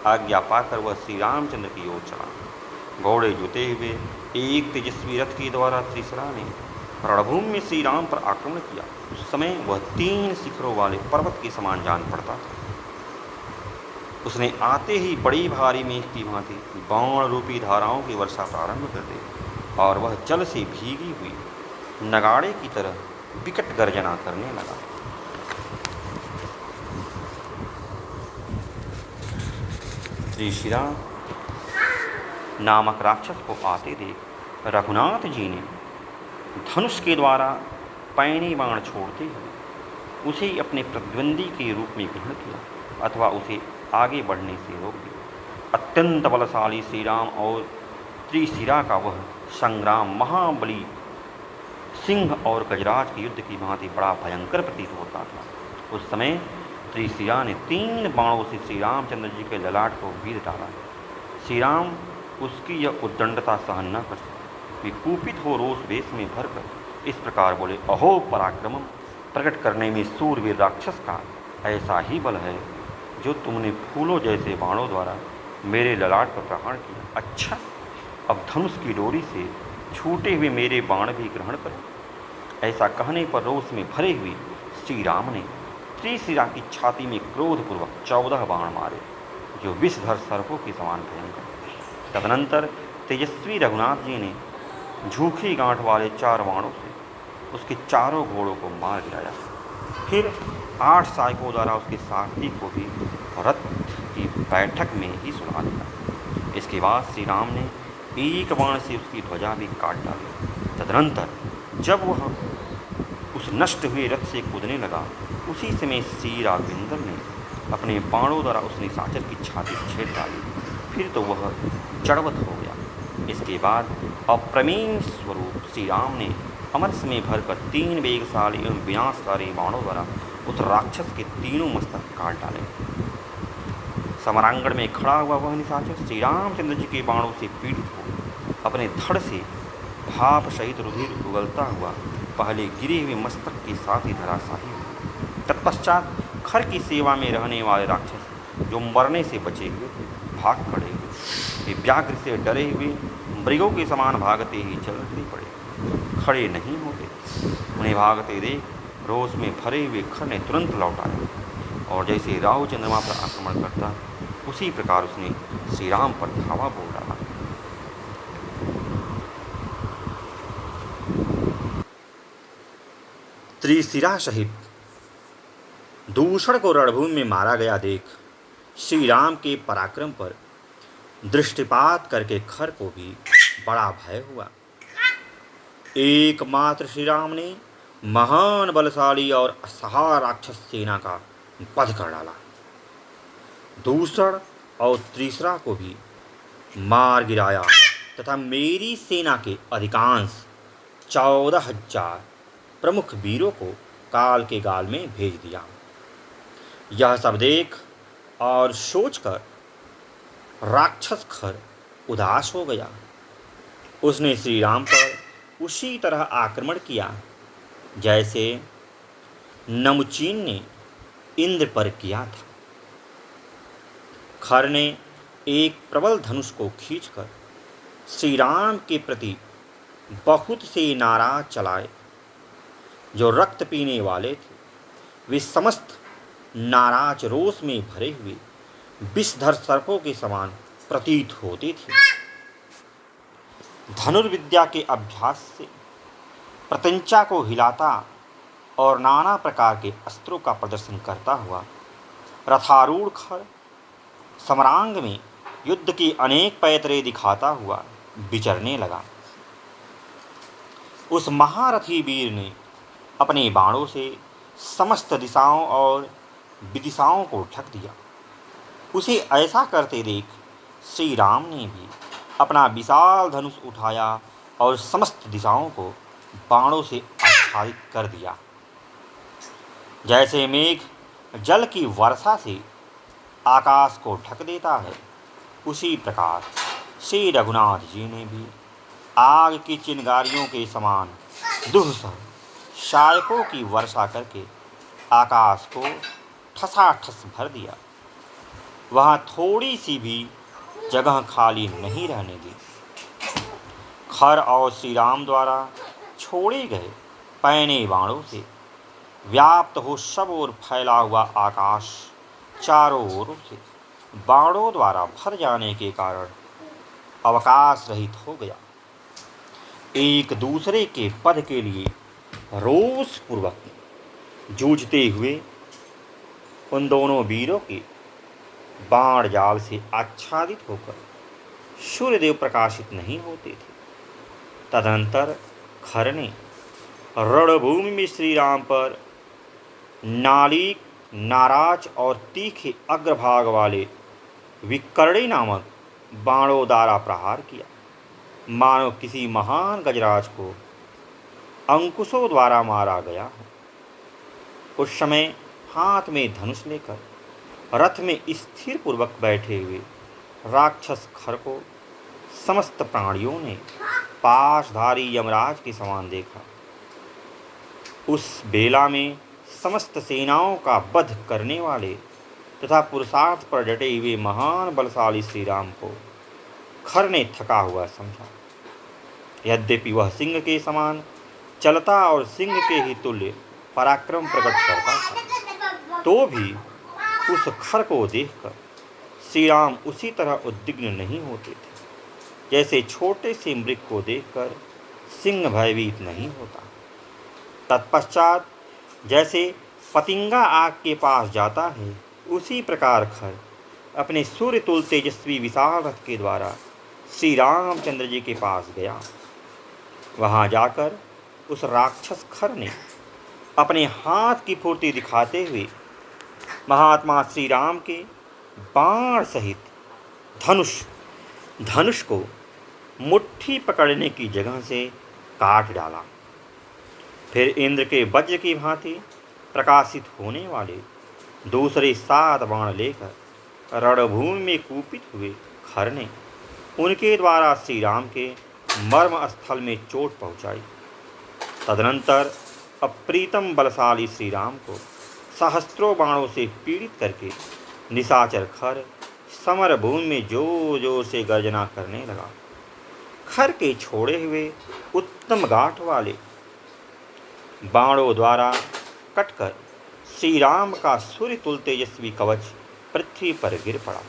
आज्ञा पाकर वह श्री रामचंद्र की ओर चला। घोड़े जुते हुए एक तेजस्वी रथ के द्वारा त्रिशरा ने रणभूमि में श्री राम पर आक्रमण किया। उस समय वह 3 शिखरों वाले पर्वत के समान जान पड़ता था। उसने आते ही बड़ी भारी मेघ की भांति बाण रूपी धाराओं की वर्षा प्रारंभ कर दी और वह जल से भीगी हुई नगाड़े की तरह विकट गर्जना करने लगा। त्रिशिरा नामक राक्षस को आते देख रघुनाथ जी ने धनुष के द्वारा पैनी बाण छोड़ते हुए उसे अपने प्रतिद्वंदी के रूप में ग्रहण किया अथवा उसे आगे बढ़ने से रोक दिया। अत्यंत बलशाली श्री राम और त्रिशिरा का वह संग्राम महाबली सिंह और गजराज के युद्ध की भांति बड़ा भयंकर प्रतीत होता था। उस समय त्रिशिरा ने 3 बाणों से श्री रामचंद्र जी के ललाट को बीध डाला। श्री राम उसकी यह उद्दंडता सहन न कर सके। वे कुपित हो रोष वेश में भरकर इस प्रकार बोले, अहो पराक्रमम, प्रकट करने में सूरवीर राक्षस का ऐसा ही बल है जो तुमने फूलों जैसे बाणों द्वारा मेरे ललाट पर प्रहार किया। अच्छा, अब धनुष की डोरी से छूटे हुए मेरे बाण भी ग्रहण करो। ऐसा कहने पर रोष में भरे हुए श्री राम ने त्रिशिरा की छाती में क्रोधपूर्वक 14 बाण मारे, जो विषधर सर्पों के समान भयंकर। तदनंतर तेजस्वी रघुनाथ जी ने झूठी गांठ वाले 4 बाणों से उसके चारों घोड़ों को मार गिराया। फिर 8 सहायकों द्वारा उसके सारथी को भी रथ की बैठक में ही सुला दिया। इसके बाद श्री राम ने एक बाण से उसकी ध्वजा भी काट डाली। तदनंतर जब वह उस नष्ट हुए रथ से कूदने लगा, उसी समय श्री राघवेंद्र ने अपने बाणों द्वारा उस निशाचर की छाती छेद डाली। फिर तो वह जड़वत हो गया। इसके बाद अप्रमेय स्वरूप श्री राम ने अमरस में भरकर 3 वेगशाली एवं विनाशकारी बाणों द्वारा उस राक्षस के तीनों मस्तक काट डाले। समरांगण में खड़ा हुआ वह निशाचर श्री रामचंद्र जी के बाणों से पीड़ित हो अपने धड़ से भाप सहित रुधिर उगलता हुआ पहले गिरे हुए मस्तक के साथ ही धराशायी हुआ। तत्पश्चात खर की सेवा में रहने वाले राक्षस जो मरने से बचे हुए थे भाग खड़े हुए। वे व्याघ्र से डरे हुए मृगों के समान भागते ही चलते पड़े, खड़े नहीं होते। उन्हें भागते देख रोष में भरे हुए खर ने तुरंत लौटाया और जैसे राहु चंद्रमा पर आक्रमण करता उसी प्रकार उसने श्री राम पर धावा बोल डाला। त्रिशिरा सहित दूषण को रणभूमि में मारा गया देख श्री राम के पराक्रम पर दृष्टिपात करके खर को भी बड़ा भय हुआ। एकमात्र श्री राम ने महान बलशाली और असहाय राक्षस सेना का वध कर डाला। दूषण और त्रिशिरा को भी मार गिराया तथा मेरी सेना के अधिकांश 14,000 प्रमुख वीरों को काल के गाल में भेज दिया। यह सब देख और सोचकर राक्षस खर उदास हो गया। उसने श्री राम पर उसी तरह आक्रमण किया जैसे नमुचीन ने इंद्र पर किया था। खर ने एक प्रबल धनुष को खींचकर श्री राम के प्रति बहुत से नारा चलाए। जो रक्त पीने वाले थे वे समस्त नाराज रोष में भरे हुए विषधर सर्पों के समान प्रतीत होते थे। धनुर्विद्या के अभ्यास से प्रत्यंचा को हिलाता और नाना प्रकार के अस्त्रों का प्रदर्शन करता हुआ रथारूढ़ खर समरांग में युद्ध की अनेक पैतरे दिखाता हुआ विचरने लगा। उस महारथी वीर ने अपने बाणों से समस्त दिशाओं और विदिशाओं को ढक दिया। उसे ऐसा करते देख श्री राम ने भी अपना विशाल धनुष उठाया और समस्त दिशाओं को बाणों से आच्छादित कर दिया। जैसे मेघ जल की वर्षा से आकाश को ढक देता है, उसी प्रकार श्री रघुनाथ जी ने भी आग की चिंगारियों के समान दुस्सह शायकों की वर्षा करके आकाश को ठसाठस भर दिया। वहाँ थोड़ी सी भी जगह खाली नहीं रहने दी। खर और श्री राम द्वारा छोड़े गए पैने बाणों से व्याप्त हो सब ओर फैला हुआ आकाश चारों ओरों से बाणों द्वारा भर जाने के कारण अवकाश रहित हो गया। एक दूसरे के पद के लिए रोष पूर्वक जूझते हुए उन दोनों वीरों के बाण जाल से आच्छादित होकर सूर्यदेव प्रकाशित नहीं होते थे। तदनंतर खर ने रणभूमि में श्री राम पर नालीक, नाराज और तीखे अग्रभाग वाले विकर्णी नामक बाणों द्वारा प्रहार किया, मानो किसी महान गजराज को अंकुशों द्वारा मारा गया हो। उस समय हाथ में धनुष लेकर रथ में स्थिर पूर्वक बैठे हुए राक्षस खर को समस्त प्राणियों ने पाशधारी यमराज के समान देखा। उस बेला में समस्त सेनाओं का वध करने वाले तथा पुरुषार्थ पर डटे हुए महान बलशाली श्री राम को खर ने थका हुआ समझा। यद्यपि वह सिंह के समान चलता और सिंह के ही तुल्य पराक्रम प्रकट करता था, तो भी उस खर को देखकर श्री राम उसी तरह उद्विग्न नहीं होते थे जैसे छोटे से मृग को देखकर सिंह भयभीत नहीं होता। तत्पश्चात जैसे पतिंगा आग के पास जाता है, उसी प्रकार खर अपने सूर्य तुल तेजस्वी विशाल रथ के द्वारा श्री रामचंद्र जी के पास गया। वहां जाकर उस राक्षस खर ने अपने हाथ की फुर्ती दिखाते हुए महात्मा श्री राम के बाण सहित धनुष को मुट्ठी पकड़ने की जगह से काट डाला। फिर इंद्र के वज्र की भांति प्रकाशित होने वाले दूसरे 7 बाण लेकर रणभूमि में कूपित हुए खर ने उनके द्वारा श्री राम के मर्म स्थल में चोट पहुंचाई। तदनंतर अप्रीतम बलशाली श्री राम को सहस्त्रों बाणों से पीड़ित करके निशाचर खर समर भूमि में जोर जोर से गर्जना करने लगा। खर के छोड़े हुए उत्तम गांठ वाले बाणों द्वारा कटकर श्री राम का सूर्य तुल तेजस्वी कवच पृथ्वी पर गिर पड़ा।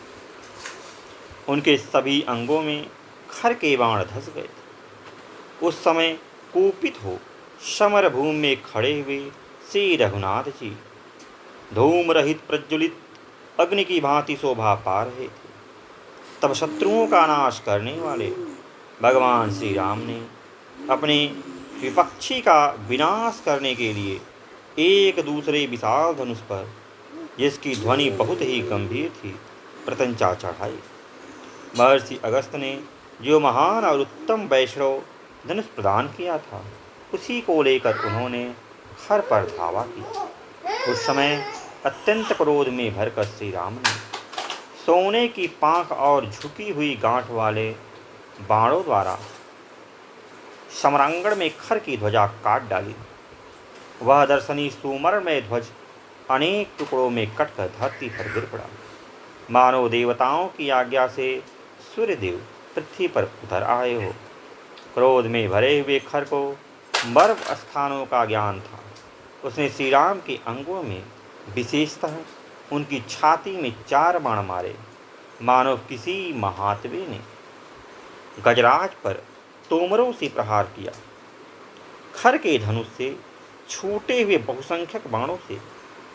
उनके सभी अंगों में खर के बाण धंस गए। उस समय कुपित हो समर भूमि में खड़े हुए श्री रघुनाथ जी धूम रहित प्रज्वलित अग्नि की भांति शोभा पा रहे थे। तब शत्रुओं का नाश करने वाले भगवान श्री राम ने अपने विपक्षी का विनाश करने के लिए एक दूसरे विशाल धनुष पर, जिसकी ध्वनि बहुत ही गंभीर थी, प्रत्यंचा चढ़ाई। महर्षि अगस्त ने जो महान और उत्तम वैष्णव धनुष प्रदान किया था, उसी को लेकर उन्होंने खर पर धावा की। उस समय अत्यंत क्रोध में भरकर श्री राम ने सोने की पांख और झुकी हुई गांठ वाले बाणों द्वारा सम्रांगण में खर की ध्वजा काट डाली। वह दर्शनी सुमरणमय ध्वज अनेक टुकड़ों में कटकर धरती पर गिर पड़ा। मानव देवताओं की आज्ञा से सूर्यदेव पृथ्वी पर उतर आए हो। क्रोध में भरे हुए खर को मर्म स्थानों का ज्ञान था। उसने श्री राम के अंगों में, विशेषतः उनकी छाती में 4 बाण मारे, मानो किसी महात्मे ने गजराज पर तोमरों से प्रहार किया। खर के धनुष से छूटे हुए बहुसंख्यक बाणों से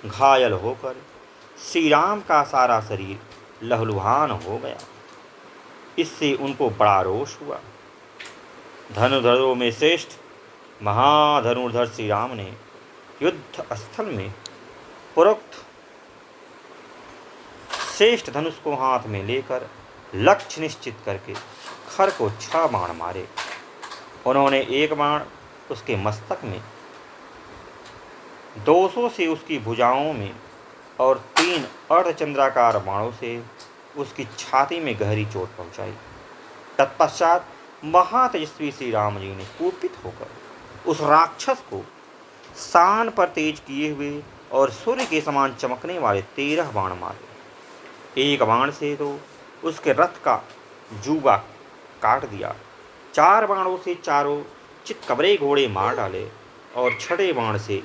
घायल होकर श्री राम का सारा शरीर लहलुहान हो गया। इससे उनको बड़ा रोष हुआ। धनुर्धरों में श्रेष्ठ महाधनुर्धर श्री राम ने युद्ध स्थल में पूर्वोक्त श्रेष्ठ धनुष को हाथ में लेकर लक्ष्य निश्चित करके खर को 6 बाण मारे। उन्होंने एक बाण उसके मस्तक में, 200 से उसकी भुजाओं में और 3 अर्धचंद्राकार बाणों से उसकी छाती में गहरी चोट पहुंचाई। तत्पश्चात महातेजस्वी श्री राम जी ने कुपित होकर उस राक्षस को शान पर तेज किए हुए और सूर्य के समान चमकने वाले 13 बाण मारे। एक बाण से तो उसके रथ का जूबा काट दिया, 4 बाणों से चारों चितकबरे घोड़े मार डाले और 6ठे बाण से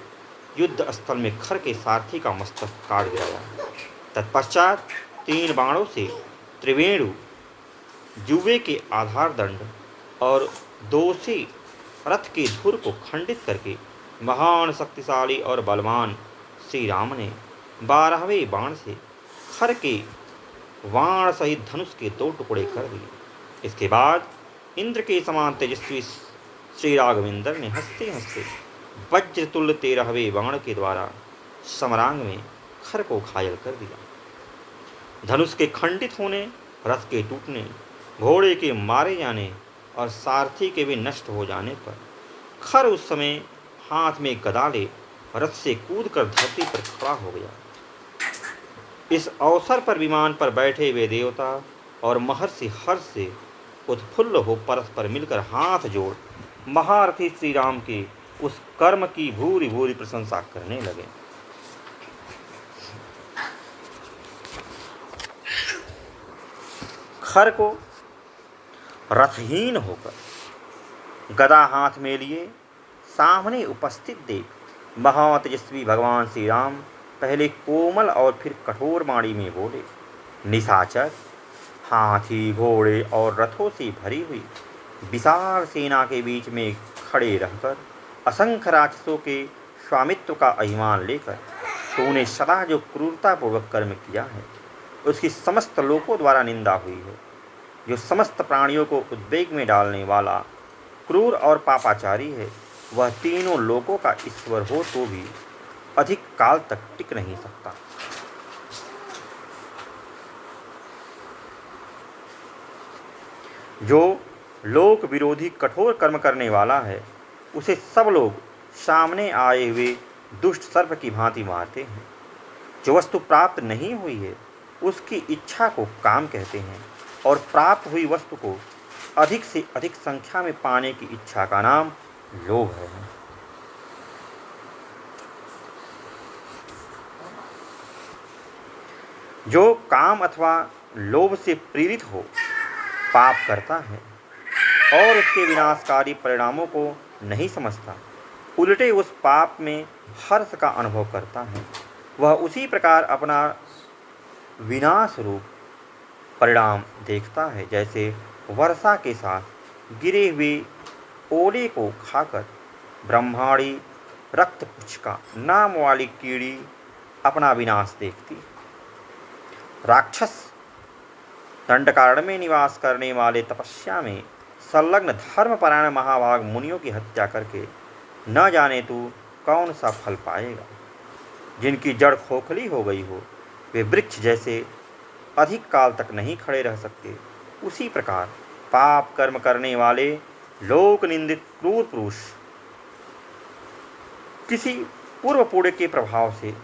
युद्ध स्थल में खर के सारथी का मस्तक काट गिराया। तत्पश्चात 3 बाणों से त्रिवेणु जुए के आधार दंड और 2 से रथ के धुर को खंडित करके महान शक्तिशाली और बलवान श्री राम ने 12वें बाण से खर के वाण सहित धनुष के 2 टुकड़े कर दिए। इसके बाद इंद्र के समान तेजस्वी श्री राघवेंद्र ने हंसते हंसते वज्रतुल्य 13वें बाण के द्वारा समरांग में खर को घायल कर दिया। धनुष के खंडित होने, रथ के टूटने, घोड़े के मारे जाने और सारथी के भी नष्ट हो जाने पर खर उस समय हाथ में गदा ले रथ से कूदकर धरती पर खड़ा हो गया। इस अवसर पर विमान पर बैठे हुए देवता और महर्षि हर्ष से उत्फुल्ल हो परस्पर मिलकर हाथ जोड़ महारथी श्री राम के उस कर्म की भूरी भूरी प्रशंसा करने लगे। खर को रथहीन होकर गदा हाथ में लिए सामने उपस्थित देख महातेजस्वी भगवान श्री राम पहले कोमल और फिर कठोर वाणी में बोले, निशाचर, हाथी, घोड़े और रथों से भरी हुई विशाल सेना के बीच में खड़े रहकर असंख्य राक्षसों के स्वामित्व का अभिमान लेकर तूने सदा जो क्रूरतापूर्वक कर्म किया है उसकी समस्त लोकों द्वारा निंदा हुई है। जो समस्त प्राणियों को उद्वेग में डालने वाला क्रूर और पापाचारी है, वह तीनों लोकों का ईश्वर हो तो भी अधिक काल तक टिक नहीं सकता। जो लोक विरोधी कठोर कर्म करने वाला है, उसे सब लोग सामने आए हुए दुष्ट सर्प की भांति मारते हैं। जो वस्तु प्राप्त नहीं हुई है उसकी इच्छा को काम कहते हैं और प्राप्त हुई वस्तु को अधिक से अधिक संख्या में पाने की इच्छा का नाम लोभ है। जो काम अथवा लोभ से प्रेरित हो पाप करता है और उसके विनाशकारी परिणामों को नहीं समझता, उल्टे उस पाप में हर्ष का अनुभव करता है, वह उसी प्रकार अपना विनाश रूप परिणाम देखता है जैसे वर्षा के साथ गिरे हुए ओले को खाकर ब्रह्माणी रक्तपुच्छका नाम वाली कीड़ी अपना विनाश देखती। राक्षस दंडकारण्य में निवास करने वाले तपस्या में संलग्न धर्मपरायण महाभाग मुनियों की हत्या करके न जाने तू कौन सा फल पाएगा। जिनकी जड़ खोखली हो गई हो वे वृक्ष जैसे अधिक काल तक नहीं खड़े रह सकते, उसी प्रकार पाप कर्म करने वाले लोक निंदित क्रूर पुरुष किसी पूर्व पुण्य के प्रभाव से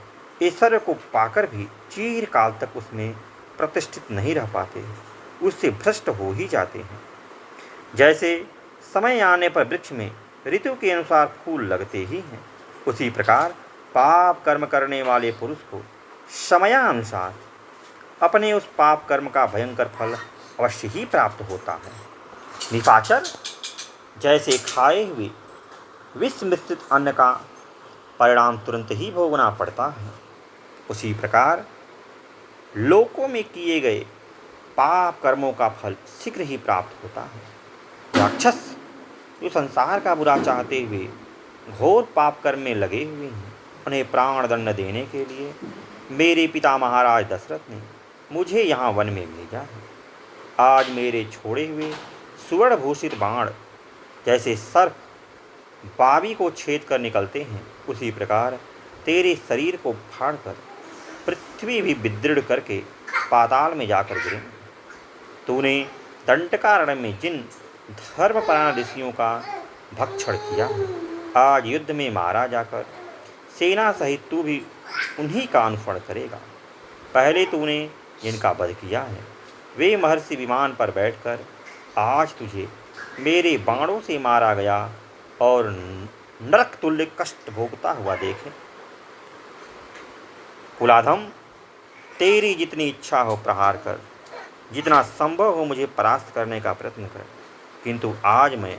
ऐश्वर्य को पाकर भी चिर काल तक उसमें प्रतिष्ठित नहीं रह पाते, उससे भ्रष्ट हो ही जाते हैं। जैसे समय आने पर वृक्ष में ऋतु के अनुसार फूल लगते ही हैं, उसी प्रकार पाप कर्म करने वाले पुरुष को समयानुसार अपने उस पाप कर्म का भयंकर फल अवश्य ही प्राप्त होता है। निशाचर, जैसे खाए हुए विष मिश्रित अन्न का परिणाम तुरंत ही भोगना पड़ता है, उसी प्रकार लोकों में किए गए पाप कर्मों का फल शीघ्र ही प्राप्त होता है। राक्षस जो संसार का बुरा चाहते हुए घोर पाप कर्म में लगे हुए हैं, उन्हें प्राण दंड देने के लिए मेरे पिता महाराज दशरथ ने मुझे यहाँ वन में भेजा है। आज मेरे छोड़े हुए सुवर्ण भूषित बाण जैसे सर्प बावी को छेद कर निकलते हैं, उसी प्रकार तेरे शरीर को फाड़कर पृथ्वी भी विदृढ़ करके पाताल में जाकर गिरेंगे। तूने दंडकारण्य में जिन धर्मपरायण ऋषियों का भक्षण किया है, आज युद्ध में मारा जाकर सेना सहित तू भी उन्हीं का अनुसरण करेगा। पहले तूने जिनका वध किया है वे महर्षि विमान पर बैठकर आज तुझे मेरे बाणों से मारा गया और नरक तुल्य कष्ट भोगता हुआ देखें। कुलाधम, तेरी जितनी इच्छा हो प्रहार कर, जितना संभव हो मुझे परास्त करने का प्रयत्न कर, किंतु आज मैं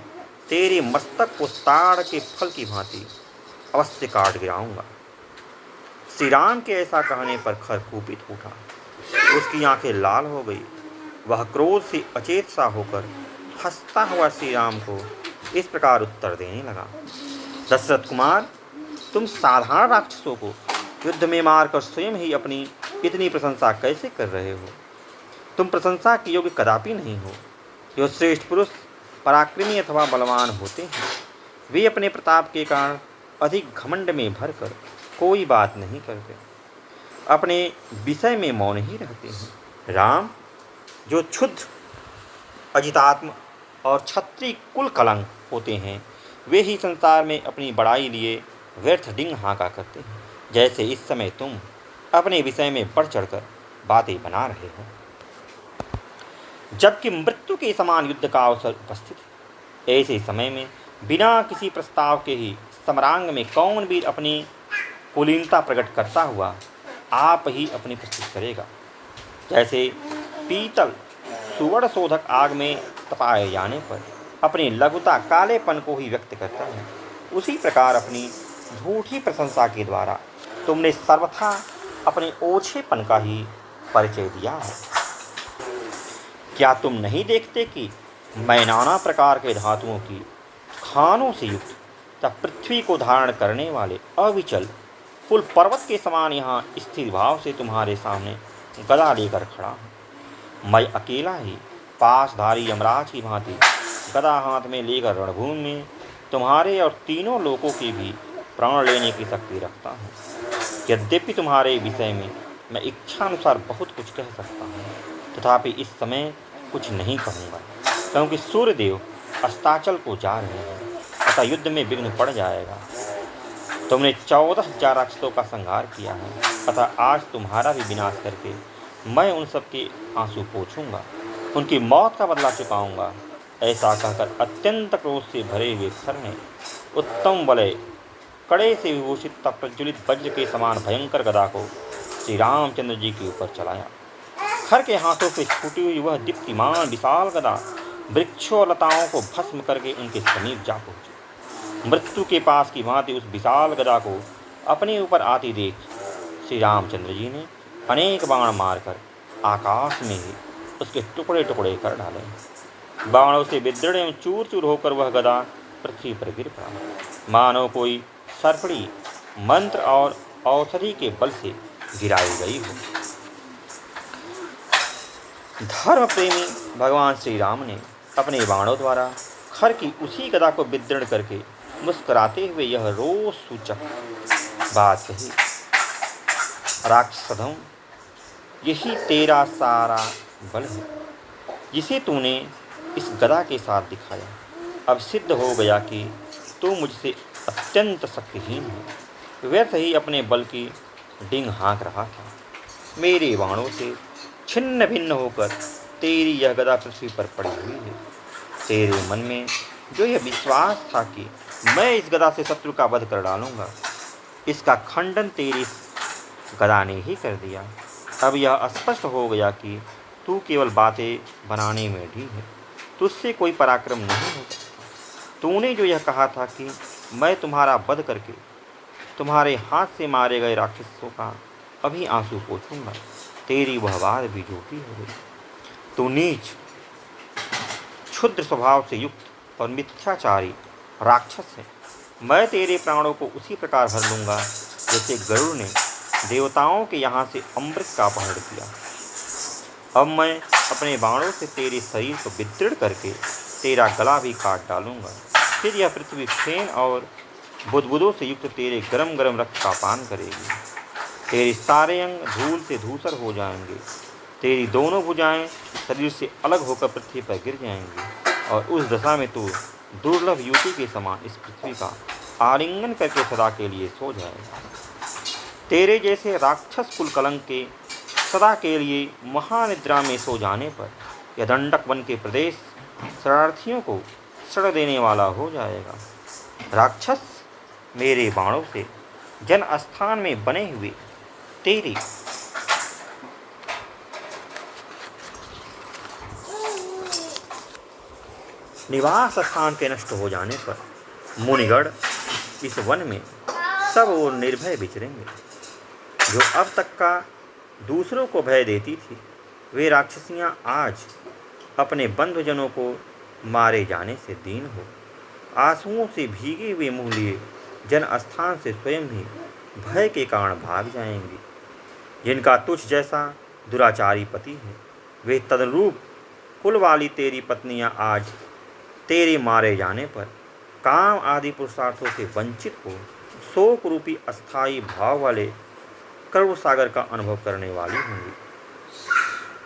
तेरे मस्तक को ताड़ के फल की भांति अवश्य काट गिराऊंगा। श्री राम के ऐसा कहने पर खर कुपित उठा, उसकी आंखें लाल हो गई। वह क्रोध से अचेत सा होकर हंसता हुआ श्री राम को इस प्रकार उत्तर देने लगा। दशरथ कुमार, तुम साधारण राक्षसों को युद्ध में मारकर स्वयं ही अपनी इतनी प्रशंसा कैसे कर रहे हो? तुम प्रशंसा के योग्य कदापि नहीं हो। जो श्रेष्ठ पुरुष पराक्रमी अथवा बलवान होते हैं, वे अपने प्रताप के कारण अधिक घमंड में भरकर कोई बात नहीं करते, अपने विषय में मौन ही रहते हैं। राम, जो क्षुद्र, अजितात्म और क्षत्रिय कुल कलंक होते हैं, वे ही संसार में अपनी बड़ाई लिए व्यर्थ डिंग हाँका करते हैं, जैसे इस समय तुम अपने विषय में बढ़ चढ़कर बातें बना रहे हो। जबकि मृत्यु के समान युद्ध का अवसर उपस्थित है, ऐसे समय में बिना किसी प्रस्ताव के ही समरांग में कौन वीर अपनी कुलीनता प्रकट करता हुआ आप ही अपनी प्रस्तुत करेगा। जैसे पीतल सुवर्ण शोधक आग में तपाए जाने पर अपनी लघुता कालेपन को ही व्यक्त करता है, उसी प्रकार अपनी झूठी प्रशंसा के द्वारा तुमने सर्वथा अपने ओछेपन का ही परिचय दिया है। क्या तुम नहीं देखते कि मैं नाना प्रकार के धातुओं की खानों से युक्त तब पृथ्वी को धारण करने वाले अविचल कुल पर्वत के समान यहाँ स्थिर भाव से तुम्हारे सामने गदा लेकर खड़ा हूँ। मैं अकेला ही पासधारी यमराज की भांति गदा हाथ में लेकर रणभूमि में तुम्हारे और तीनों लोगों के भी प्राण लेने की शक्ति रखता हूँ। यद्यपि तुम्हारे विषय में मैं इच्छानुसार बहुत कुछ कह सकता हूँ, तथापि इस समय कुछ नहीं कहूँगा, क्योंकि सूर्यदेव अस्ताचल को जा रहे हैं, अतः युद्ध में विघ्न पड़ जाएगा। तुमने 14,000 राक्षसों का संहार किया है, अतः आज तुम्हारा भी विनाश करके मैं उन सब के आंसू पोंछूंगा, उनकी मौत का बदला चुकाऊंगा। ऐसा कहकर अत्यंत क्रोध से भरे हुए खर ने उत्तम वलय कड़े से विभूषित तथा प्रज्वलित वज्र के समान भयंकर गदा को श्री रामचंद्र जी के ऊपर चलाया। खर के हाथों से छूटी हुई वह दीप्तिमान विशाल गदा वृक्षों और लताओं को भस्म करके उनके समीप जा पहुंची। मृत्यु के पास की भांति उस विशाल गदा को अपने ऊपर आती देख श्री रामचंद्र जी ने अनेक बाण मारकर आकाश में ही उसके टुकड़े टुकड़े कर डाले। बाणों से विदृढ़ एवं चूर चूर होकर वह गदा पृथ्वी पर गिर पड़ा, मानो कोई सर्पड़ी मंत्र और औषधि के बल से गिराई गई हो। धर्म प्रेमी भगवान श्री राम ने अपने बाणों द्वारा खर की उसी गदा को विदृढ़ करके मुस्कुराते हुए यह रोष सूचक बात कही, राक्षसधम, यही तेरा सारा बल है जिसे तूने इस गदा के साथ दिखाया। अब सिद्ध हो गया कि तू मुझसे अत्यंत शक्तिहीन है, व्यर्थ ही अपने बल की डिंग हाँक रहा था। मेरे बाणों से छिन्न भिन्न होकर तेरी यह गदा पृथ्वी पर पड़ी हुई है। तेरे मन में जो यह विश्वास था कि मैं इस गदा से शत्रु का वध कर डालूंगा, इसका खंडन तेरी गदा ने ही कर दिया। अब यह स्पष्ट हो गया कि तू केवल बातें बनाने में ढीठ है, तुझसे कोई पराक्रम नहीं हो सकता। तूने जो यह कहा था कि मैं तुम्हारा वध करके तुम्हारे हाथ से मारे गए राक्षसों का अभी आंसू पोंछूंगा, तेरी वह बात भी झूठी हो गई। तू नीच, क्षुद्र स्वभाव से युक्त और मिथ्याचारी राक्षस है। मैं तेरे प्राणों को उसी प्रकार भर लूँगा जैसे गरुड़ ने देवताओं के यहाँ से अमृत का अपहरण किया। अब मैं अपने बाणों से तेरे शरीर को विदृढ़ करके तेरा गला भी काट डालूँगा। फिर यह पृथ्वी फेन और बुदबुदों से युक्त तेरे गरम गरम रक्त का पान करेगी। तेरे सारे अंग धूल से धूसर हो जाएंगे, तेरी दोनों भुजाएं शरीर से अलग होकर पृथ्वी पर गिर जाएंगी और उस दशा में तू दुर्लभ युवती के समान इस पृथ्वी का आलिंगन करके सदा के लिए सो जाएगा। तेरे जैसे राक्षस कुल कलंक के सदा के लिए महानिद्रा में सो जाने पर यह दंडक वन के प्रदेश शरणार्थियों को सड़ देने वाला हो जाएगा। राक्षस, मेरे बाणों से जन स्थान में बने हुए तेरे निवास स्थान के नष्ट हो जाने पर मुनिगण इस वन में सब ओर निर्भय विचरेंगे। जो अब तक का दूसरों को भय देती थी, वे राक्षसियां आज अपने बंधुजनों को मारे जाने से दीन हो आंसुओं से भीगे हुए मुँह लिए जन स्थान से स्वयं ही भय के कारण भाग जाएंगी। जिनका तुझ जैसा दुराचारी पति है, वे तदनुरूप कुल वाली तेरी पत्नियां आज तेरे मारे जाने पर काम आदि पुरुषार्थों से वंचित हो शोक रूपी अस्थायी भाव वाले करुण सागर का अनुभव करने वाली होंगी।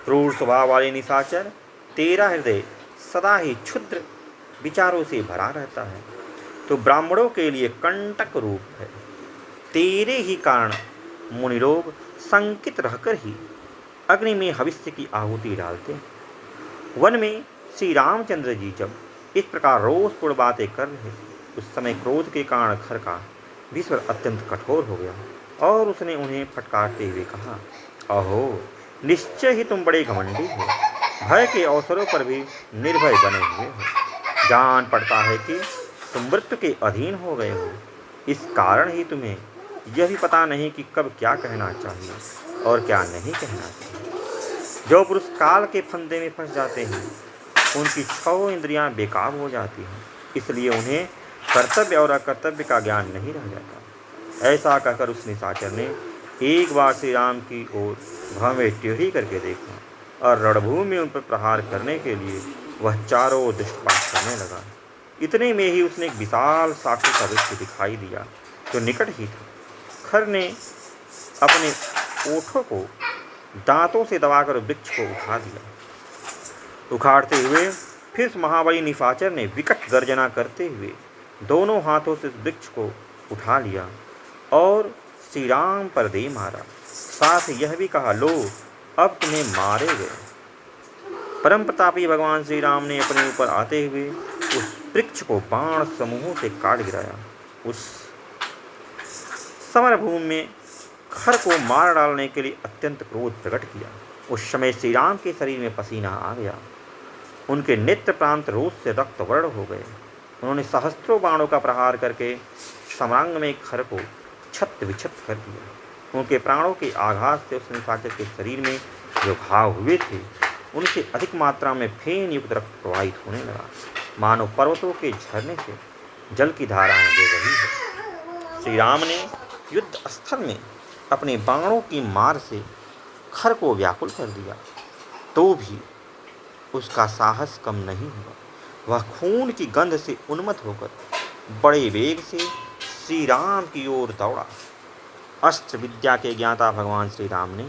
क्रूर स्वभाव वाले निशाचर, तेरा हृदय सदा ही क्षुद्र विचारों से भरा रहता है, तो ब्राह्मणों के लिए कंटक रूप है। तेरे ही कारण मुनि लोग संकित रहकर ही अग्नि में भविष्य की आहुति डालते हैं। वन में श्री रामचंद्र जी जब इस प्रकार रोषपूर्ण बातें कर रहे, उस समय क्रोध के कारण खर का विस्वर अत्यंत कठोर हो गया और उसने उन्हें फटकारते हुए कहा, अहो, निश्चय ही तुम बड़े घमंडी हो, भय के अवसरों पर भी निर्भय बने हुए हो। जान पड़ता है कि तुम मृत्यु के अधीन हो गए हो। इस कारण ही तुम्हें यह भी पता नहीं कि कब क्या कहना चाहिए और क्या नहीं कहना चाहिए। जो पुरुष काल के फंदे में फंस जाते हैं, उनकी 6 इंद्रियां बेकाब हो जाती हैं, इसलिए उन्हें कर्तव्य और अकर्तव्य का ज्ञान नहीं रह जाता। ऐसा कहकर उस निशाचर ने एक बार श्री राम की ओर भव में टेढ़ी करके देखा और रणभूमि में उन पर प्रहार करने के लिए वह चारों ओर दृष्टिपात करने लगा। इतने में ही उसने एक विशाल साक्षी का वृक्ष दिखाई दिया जो निकट ही था। खर ने अपने ओठों को दांतों से दबाकर वृक्ष को उठा दिया। उखाड़ते हुए फिर महाबली निशाचर ने विकट गर्जना करते हुए दोनों हाथों से वृक्ष को उठा लिया और श्री राम पर दे मारा। साथ यह भी कहा, लो, अब तुम्हें मारे गए। परम प्रतापी भगवान श्री राम ने अपने ऊपर आते हुए उस वृक्ष को बाण समूहों से काट गिराया। उस समर भूमि में खर को मार डालने के लिए अत्यंत क्रोध प्रकट किया। उस समय श्री राम के शरीर में पसीना आ गया। उनके नेत्र प्रांत रोष से रक्त वर्ण हो गए। उन्होंने सहस्त्रों बाणों का प्रहार करके सम्रांग में खर को छत विछत कर दिया। उनके प्राणों के आघात से उस निशाचर के शरीर में जो घाव हुए थे, उनसे अधिक मात्रा में फेन युक्त रक्त प्रवाहित होने लगा, मानो पर्वतों के झरने से जल की धाराएं बह रही है। श्री राम ने युद्ध स्थल में अपने बाणों की मार से खर को व्याकुल कर दिया, तो भी उसका साहस कम नहीं हुआ। वह खून की गंध से उन्मत्त होकर बड़े वेग से श्री राम की ओर दौड़ा। अस्त्र विद्या के ज्ञाता भगवान श्री राम ने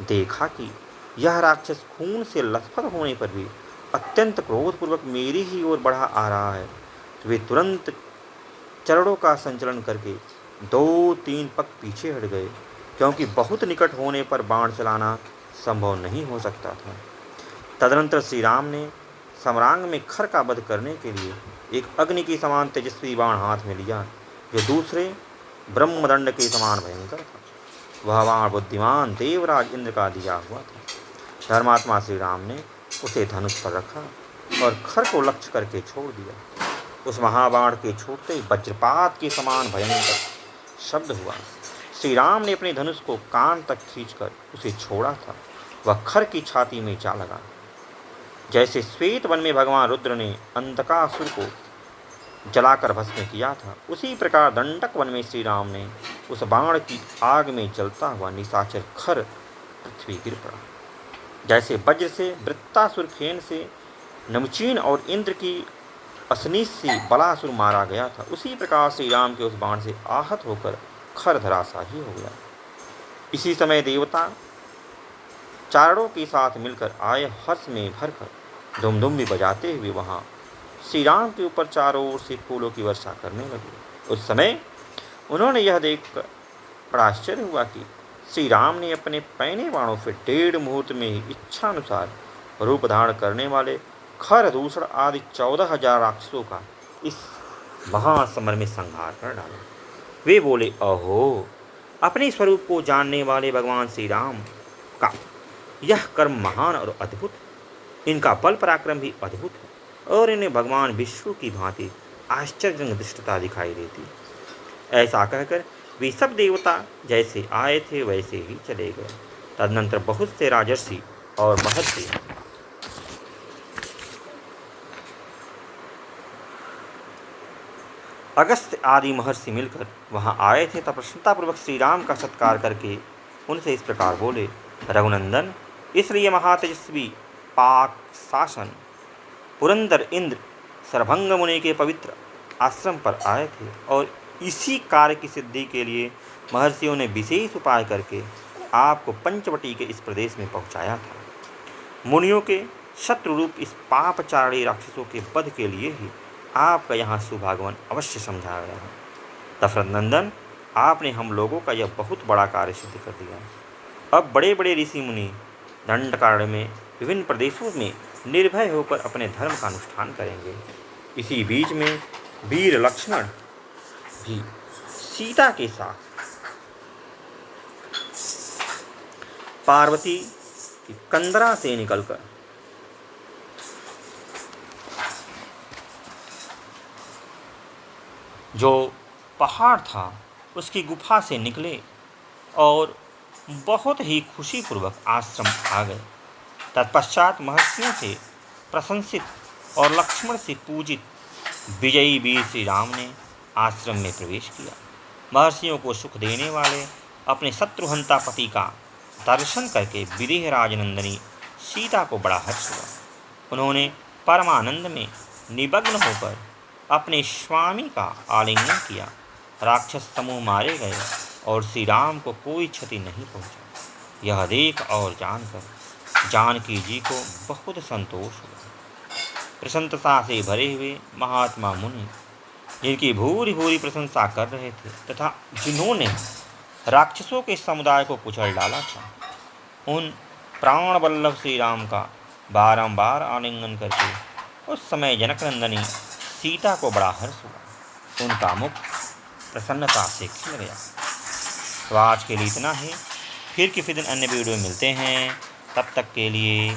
देखा कि यह राक्षस खून से लथपथ होने पर भी अत्यंत क्रोधपूर्वक मेरी ही ओर बढ़ा आ रहा है, तो वे तुरंत चरणों का संचलन करके 2-3 पग पीछे हट गए, क्योंकि बहुत निकट होने पर बाण चलाना संभव नहीं हो सकता था। तदनंतर श्री राम ने सम्रांग में खर का वध करने के लिए एक अग्नि के समान तेजस्वी बाण हाथ में लिया, जो दूसरे ब्रह्मदंड के समान भयंकर था। वह बाण बुद्धिमान देवराज इंद्र का दिया हुआ था। धर्मात्मा श्री राम ने उसे धनुष पर रखा और खर को लक्ष्य करके छोड़ दिया। उस महाबाण के छूटते ही वज्रपात के समान भयंकर शब्द हुआ। श्री राम ने अपने धनुष को कान तक खींचकर उसे छोड़ा था। वह खर की छाती में जा लगा। जैसे श्वेत वन में भगवान रुद्र ने अंधकासुर को जलाकर भस्म किया था, उसी प्रकार दंडक वन में श्री राम ने उस बाण की आग में जलता हुआ निशाचर खर पृथ्वी गिर पड़ा। जैसे वज्र से वृत्तासुर, फेन से नमचीन और इंद्र की असनीस से बलासुर मारा गया था, उसी प्रकार श्री राम के उस बाण से आहत होकर खर धराशाही हो गया। इसी समय देवता चारणों के साथ मिलकर आए हर्ष में भरकर धुमधुम भी बजाते हुए वहाँ श्री राम के ऊपर चारों ओर से फूलों की वर्षा करने लगे। उस समय उन्होंने यह देखकर बड़ा आश्चर्य हुआ कि श्री राम ने अपने पैने बाणों से 1.5 मुहूर्त में ही इच्छानुसार रूप धारण करने वाले खर, दूषण आदि 14,000 राक्षसों का इस महासमर में संहार कर डाला। वे बोले, अहो, अपने स्वरूप को जानने वाले भगवान श्री राम का यह कर्म महान और अद्भुत है। इनका बल पराक्रम भी अद्भुत है और इन्हें भगवान विष्णु की भांति आश्चर्यजनक दृष्टता दिखाई देती। ऐसा कहकर वे सब देवता जैसे आए थे वैसे ही चले गए। तदनंतर बहुत से राजर्षि और महर्षि अगस्त्य आदि महर्षि मिलकर वहां आए थे तब प्रसन्नतापूर्वक श्री राम का सत्कार करके उनसे इस प्रकार बोले, रघुनंदन, इसलिए महातेजस्वी पाक शासन पुरंदर इंद्र सरभंग मुनि के पवित्र आश्रम पर आए थे और इसी कार्य की सिद्धि के लिए महर्षियों ने विशेष उपाय करके आपको पंचवटी के इस प्रदेश में पहुंचाया था। मुनियों के शत्रु रूप इस पापचारी राक्षसों के वध के लिए ही आपका यहाँ सुभागमन अवश्य समझा गया है। दशरथ नंदन, आपने हम लोगों का यह बहुत बड़ा कार्य सिद्ध कर दिया। अब बड़े बड़े ऋषि मुनि दंडकारण्य में विभिन्न प्रदेशों में निर्भय होकर अपने धर्म का अनुष्ठान करेंगे। इसी बीच में वीर लक्ष्मण भी सीता के साथ पार्वती की कंदरा से निकलकर जो पहाड़ था उसकी गुफा से निकले और बहुत ही खुशीपूर्वक आश्रम आ गए। तत्पश्चात महर्षियों से प्रशंसित और लक्ष्मण से पूजित विजयी वीर श्री राम ने आश्रम में प्रवेश किया। महर्षियों को सुख देने वाले अपने शत्रुहंता पति का दर्शन करके विदेह राजनंदनी सीता को बड़ा हर्ष हुआ। उन्होंने परमानंद में निमग्न होकर अपने स्वामी का आलिंगन किया। राक्षस समूह मारे गए और श्री राम को कोई क्षति नहीं पहुंचा। यह देख और जानकर जानकी जी को बहुत संतोष हुआ। प्रसन्नता से भरे हुए महात्मा मुनि जिनकी भूरी भूरी प्रशंसा कर रहे थे तथा जिन्होंने राक्षसों के समुदाय को कुचल डाला था, उन प्राण वल्लभ श्री राम का बारंबार आलिंगन करके उस समय जनकनंदनी सीता को बड़ा हर्ष हुआ। उनका मुख प्रसन्नता से खिल गया। तो आज के लिए इतना ही। फिर किसी दिन अन्य वीडियो में मिलते हैं। तब तक के लिए